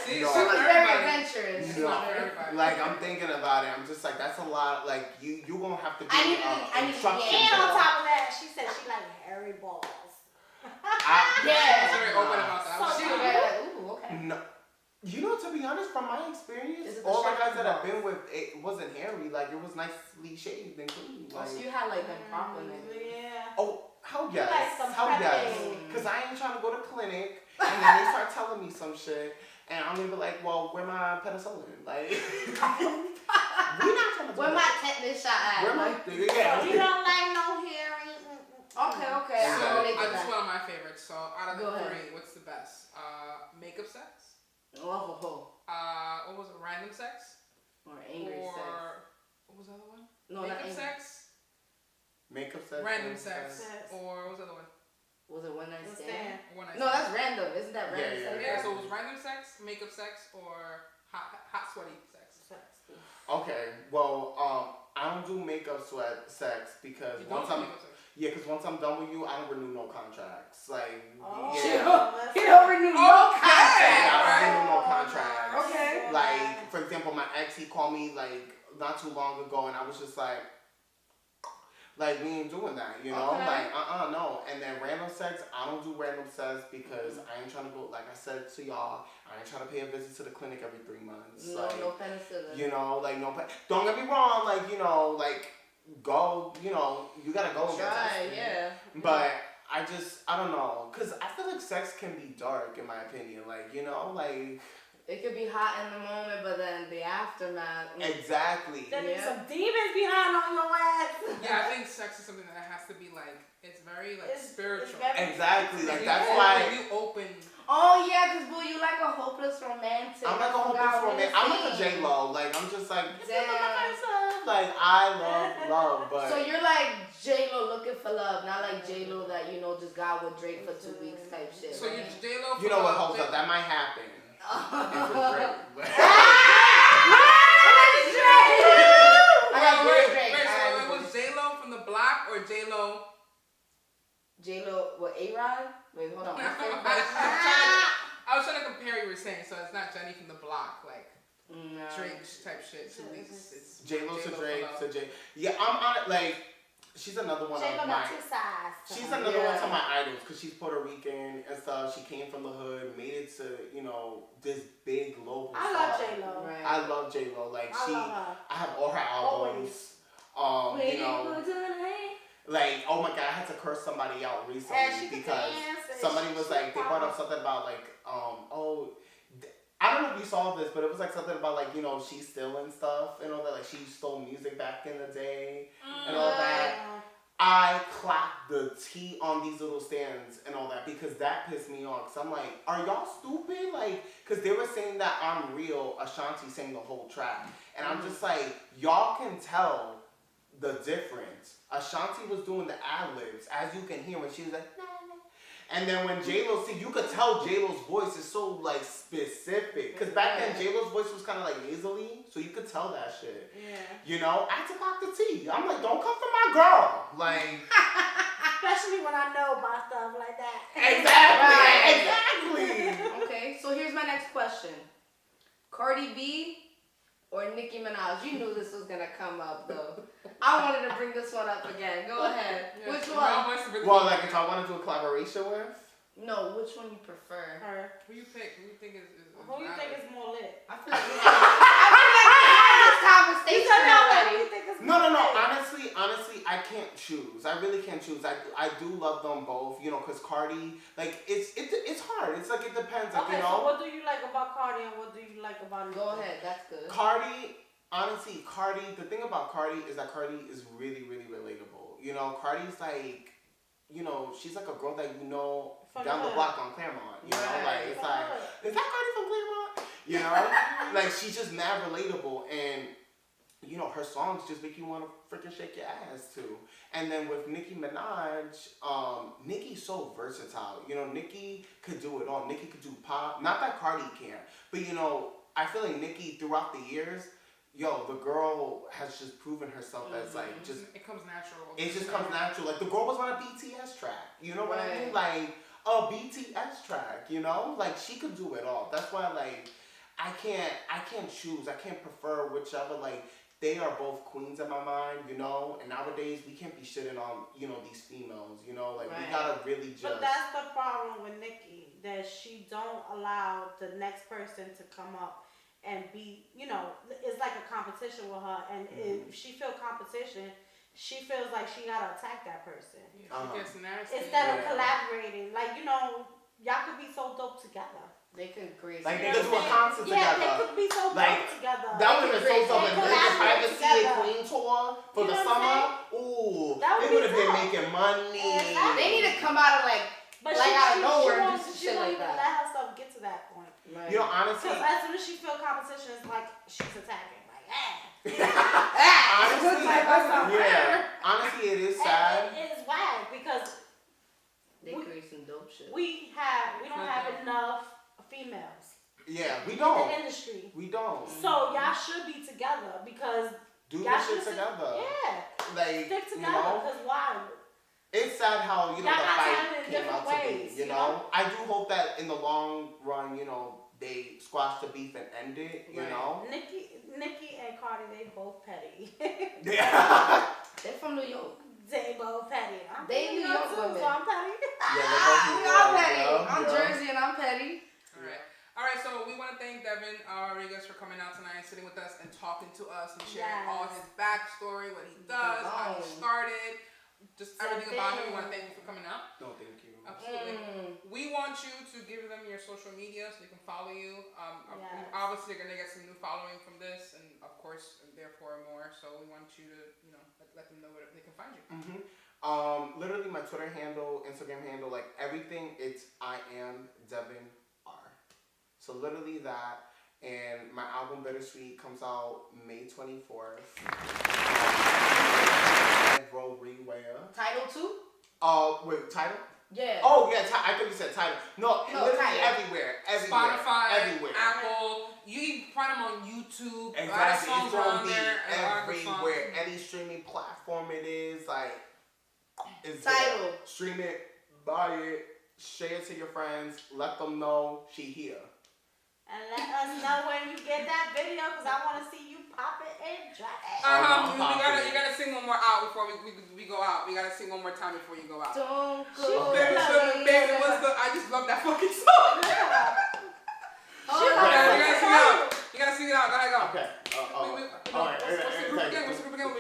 Speaker 1: See,
Speaker 5: No.
Speaker 1: it's
Speaker 3: She
Speaker 1: not
Speaker 3: was
Speaker 1: for
Speaker 3: very
Speaker 1: everybody.
Speaker 3: adventurous.
Speaker 1: It's not for everybody.
Speaker 5: Like, I'm thinking about it. I'm just like, that's a lot. Like, you gonna have to do
Speaker 3: I need
Speaker 5: instructions.
Speaker 2: And on
Speaker 5: there.
Speaker 2: top of that, she said she like hairy balls.
Speaker 3: Yeah.
Speaker 1: She's very open about that.
Speaker 2: So
Speaker 3: She was very like, ooh, okay.
Speaker 5: No. You know, to be honest, from my experience,
Speaker 3: Is it the
Speaker 5: all the
Speaker 3: shot
Speaker 5: guys that I've
Speaker 3: balls?
Speaker 5: been with, it wasn't hairy. Like, it was nicely shaved and clean.
Speaker 3: Oh,
Speaker 5: Like,
Speaker 3: so you had like them compliments.
Speaker 2: Yeah.
Speaker 5: oh, hell
Speaker 2: You
Speaker 5: yes.
Speaker 2: like some
Speaker 5: Hell yes.
Speaker 2: prepping.
Speaker 5: Because I ain't trying to go to clinic, and then they start telling me some shit, and I'm gonna be like, well, where my penicillin? Like, we're not trying to do
Speaker 3: Where my
Speaker 5: that.
Speaker 3: tetanus shot at?
Speaker 5: Where my,
Speaker 3: Like,
Speaker 5: yeah.
Speaker 2: You don't like no hairy.
Speaker 3: okay.
Speaker 5: Yeah.
Speaker 1: So,
Speaker 3: I'm gonna
Speaker 1: this is one of my favorites. So, out of the
Speaker 3: Go ahead.
Speaker 1: three, what's the best? Makeup sex?
Speaker 3: Oh,
Speaker 1: What was it? Random sex?
Speaker 3: or angry
Speaker 1: or
Speaker 3: sex.
Speaker 1: what was the other one?
Speaker 3: No, not
Speaker 1: Makeup
Speaker 3: angry.
Speaker 1: sex?
Speaker 5: Makeup sex.
Speaker 1: Random
Speaker 5: sex.
Speaker 1: sex. Or what was the other one?
Speaker 3: Was it one night
Speaker 2: What's
Speaker 3: stand?
Speaker 2: that?
Speaker 1: One night
Speaker 3: No,
Speaker 1: stand.
Speaker 3: that's random. Isn't that
Speaker 5: Yeah,
Speaker 3: random
Speaker 5: yeah,
Speaker 3: sex?
Speaker 1: Yeah, so it was random sex, makeup sex, or hot sweaty sex.
Speaker 5: Okay, well, I don't do makeup sweat sex because
Speaker 1: You don't
Speaker 5: once
Speaker 1: do
Speaker 5: I'm
Speaker 1: makeup sex.
Speaker 5: because once I'm done with you, I don't renew no contracts. Like,
Speaker 2: Oh.
Speaker 5: yeah.
Speaker 3: He don't renew no
Speaker 1: Okay.
Speaker 3: contract.
Speaker 5: I don't
Speaker 1: Right.
Speaker 5: renew no contracts.
Speaker 3: Okay.
Speaker 5: Like, for example, my ex, he called me like not too long ago, and I was just like, we ain't doing that, you know?
Speaker 3: Okay.
Speaker 5: Like, no. And then random sex, I don't do random sex because I ain't trying to go, like I said to y'all, I ain't trying to pay a visit to the clinic every 3 months.
Speaker 3: No,
Speaker 5: like,
Speaker 3: no penicillin.
Speaker 5: you know, like, no, don't get me wrong, like, you know, like, go, you know, you gotta go and get
Speaker 3: Try,
Speaker 5: tested.
Speaker 3: yeah.
Speaker 5: But I don't know, because I feel like sex can be dark, in my opinion. Like, you know, like...
Speaker 3: It could be hot in the moment, but then the aftermath.
Speaker 5: Exactly.
Speaker 2: There be
Speaker 3: Yeah.
Speaker 2: some demons behind on your ass.
Speaker 1: Yeah, I think sex is something that has to be like, it's very like
Speaker 2: It's
Speaker 1: spiritual.
Speaker 2: very-
Speaker 5: Exactly, like,
Speaker 1: You
Speaker 5: that's
Speaker 1: open-
Speaker 5: why...
Speaker 1: you open.
Speaker 3: Oh yeah, cause boo, you like a hopeless romantic.
Speaker 5: I'm like a hopeless romantic. I'm like a J-Lo. Like, I'm just like...
Speaker 3: Damn.
Speaker 5: Like, I love, but...
Speaker 3: So you're like J-Lo looking for love, not like J-Lo that, you know, just got with Drake for 2 weeks type shit.
Speaker 1: So you
Speaker 3: right?
Speaker 1: J-Lo.
Speaker 5: You know what, hold up, that might happen. If it's Drake, but-
Speaker 3: I got
Speaker 1: Wait,
Speaker 3: Drake.
Speaker 1: wait,
Speaker 3: I
Speaker 1: so
Speaker 3: got
Speaker 1: it was J-Lo from the block or J-Lo?
Speaker 3: J-Lo, what, A-Rod? Wait, hold on.
Speaker 1: I was trying to compare what you were saying, so it's not Jenny from the block, like
Speaker 3: No.
Speaker 1: Drake type shit. 2 weeks. It's
Speaker 5: J-Lo to
Speaker 1: J-Lo
Speaker 5: Drake
Speaker 1: for
Speaker 5: to J... Yeah, I'm on it, like... She's another one
Speaker 2: J-Lo
Speaker 5: of
Speaker 2: got
Speaker 5: my...
Speaker 2: 2 sides.
Speaker 5: She's another one
Speaker 3: Yeah.
Speaker 5: of my idols because she's Puerto Rican and stuff. She came from the hood, made it to, you know, this big global
Speaker 2: I love
Speaker 5: star.
Speaker 2: J-Lo.
Speaker 3: Right.
Speaker 5: I love J-Lo. Like,
Speaker 2: I love her.
Speaker 5: I have all her albums. You know, like, oh my God, I had to curse somebody out
Speaker 2: And she
Speaker 5: recently
Speaker 2: could
Speaker 5: because
Speaker 2: dance and
Speaker 5: somebody
Speaker 2: she-
Speaker 5: was
Speaker 2: she
Speaker 5: like, they brought up
Speaker 2: powerful.
Speaker 5: something about like, I don't know if you saw this, but it was like something about like, you know, she's still and stuff and all that. Like, she stole music back in the day and all that. I clapped the T on these little stands and all that because that pissed me off. Cause I'm like, are y'all stupid? Like, cause they were saying that I'm Real, Ashanti sang the whole track. And I'm just like, y'all can tell the difference. Ashanti was doing the ad-libs, as you can hear when she was like, nah, nah. And then when J-Lo, see, you could tell J-Lo's voice is so, like, specific. Because back then, J-Lo's voice was kind of, like, nasally. So you could tell that shit.
Speaker 2: Yeah.
Speaker 5: You know? I had to lock the T. I'm like, don't come for my girl. Like...
Speaker 2: Especially when I know about stuff like that.
Speaker 5: Exactly.
Speaker 3: Okay, so here's my next question. Cardi B or Nicki Minaj? You knew this was gonna come up though. I wanted to bring this one up again. Go ahead.
Speaker 1: Yeah.
Speaker 3: Which one?
Speaker 5: Well, like, if I want to do a collaboration with...
Speaker 3: No, which one you prefer?
Speaker 2: Her.
Speaker 1: Who you pick? Who you think is
Speaker 2: Who you think is more lit?
Speaker 3: I feel like we had this conversation already.
Speaker 5: No. Honestly, I can't choose. I really can't choose. I do love them both, you know, because Cardi, like, it's hard. It's like, it depends, like,
Speaker 2: Okay,
Speaker 5: you know.
Speaker 2: so what do you like about Cardi and what do you like about Nicki?
Speaker 3: Go ahead, that's good.
Speaker 5: Cardi, honestly, the thing about Cardi is that Cardi is really, really relatable. You know, Cardi's like, you know, she's like a girl that you know down the block on Claremont. You know, like, it's like, is that Cardi from Claremont? You know? Like, she's just mad relatable, and, you know, her songs just make you want to freaking shake your ass too. And then with Nicki Minaj, Nicki's so versatile. You know, Nicki could do it all. Nicki could do pop. Not that Cardi can, but, you know, I feel like Nicki throughout the years, yo, the girl has just proven herself as like just.
Speaker 1: It comes natural.
Speaker 5: It just comes natural. Like the girl was on a BTS track. You know what I mean? Like a BTS track. You know, like she could do it all. That's why like I can't choose. I can't prefer whichever. Like they are both queens in my mind. You know, and nowadays we can't be shitting on these females. You know, like we gotta really just.
Speaker 2: But that's the problem with Nicki, that she don't allow the next person to come up and be, you know, it's like a competition with her, and if she feel competition, she feels like she gotta attack that person.
Speaker 1: Yeah, she gets nasty.
Speaker 2: Instead of collaborating, like, you know, y'all could be so dope together.
Speaker 3: They could grace.
Speaker 5: Like they could do a concert together.
Speaker 2: Yeah, they could be so dope together.
Speaker 5: That would have been so dope. If they could privacy a Queen tour for the summer, ooh, they would have been making money.
Speaker 3: They need to come out of like out of nowhere and do some shit like that.
Speaker 2: Let herself get to that point.
Speaker 3: Right.
Speaker 5: You know, honestly,
Speaker 2: because as soon as she feel competition, it's like she's attacking. Like, honestly, it is sad. And it is whack because
Speaker 3: they create some dope shit.
Speaker 2: We don't have enough females.
Speaker 5: Yeah, we don't.
Speaker 2: In the industry.
Speaker 5: We don't.
Speaker 2: So y'all should be together because
Speaker 5: do
Speaker 2: y'all
Speaker 5: this shit together.
Speaker 2: Yeah.
Speaker 5: Like
Speaker 2: stick together because why?
Speaker 5: It's sad how, the fight came out to be,
Speaker 2: you
Speaker 5: know? I do hope that in the long run, they squash the beef and end it, you know?
Speaker 2: Nicki and Cardi, they both petty.
Speaker 5: Yeah.
Speaker 3: They're from New York.
Speaker 2: They both petty.
Speaker 3: They New York women.
Speaker 2: So I'm petty.
Speaker 5: Yeah, they're both New York.
Speaker 3: I'm petty. I'm Jersey and I'm petty.
Speaker 1: All right, so we want to thank Devin Rodriguez for coming out tonight and sitting with us and talking to us and sharing all his backstory, what he does, how he started. Just everything about him. We want to thank you for coming out.
Speaker 5: No, thank you.
Speaker 1: Absolutely. We want you to give them your social media so they can follow you. Obviously, they're going to get some new following from this, and of course, therefore more. So we want you to, let them know where they can find you.
Speaker 5: Literally my Twitter handle, Instagram handle, like everything, it's I am Devin R. So literally that. And my album Bittersweet comes out May 24th.
Speaker 3: Title 2?
Speaker 5: Wait, title?
Speaker 3: Yeah.
Speaker 5: Oh, yeah, I thought you said title. No, literally
Speaker 3: title.
Speaker 5: everywhere.
Speaker 1: Spotify,
Speaker 5: everywhere.
Speaker 1: Apple. You can find them on YouTube.
Speaker 5: Exactly.
Speaker 1: Songs
Speaker 5: It's going to
Speaker 1: on
Speaker 5: be
Speaker 1: there
Speaker 5: everywhere. Any streaming platform it is, like, it's
Speaker 3: title.
Speaker 5: There. Stream it, buy it, share it to your friends, let them know she here.
Speaker 2: And let us know when you get that video, because I want to see you pop it and drop it.
Speaker 1: You gotta sing one more out before we go out. We gotta sing one more time before you go out.
Speaker 3: Don't go.
Speaker 1: Baby, I just love that fucking song. You gotta sing it out. Go ahead, go.
Speaker 5: Okay.
Speaker 1: What's the group again?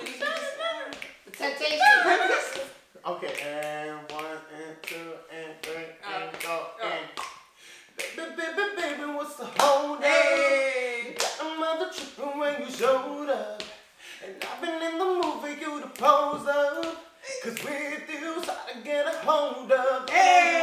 Speaker 3: The Temptation.
Speaker 5: Okay, and 1 and 2 and 3 and go and. Baby, what's the whole day? Got a mother tripping when you showed up. And I've been in the mood for you to pose up. Cause with you, so I get a hold of. Hey!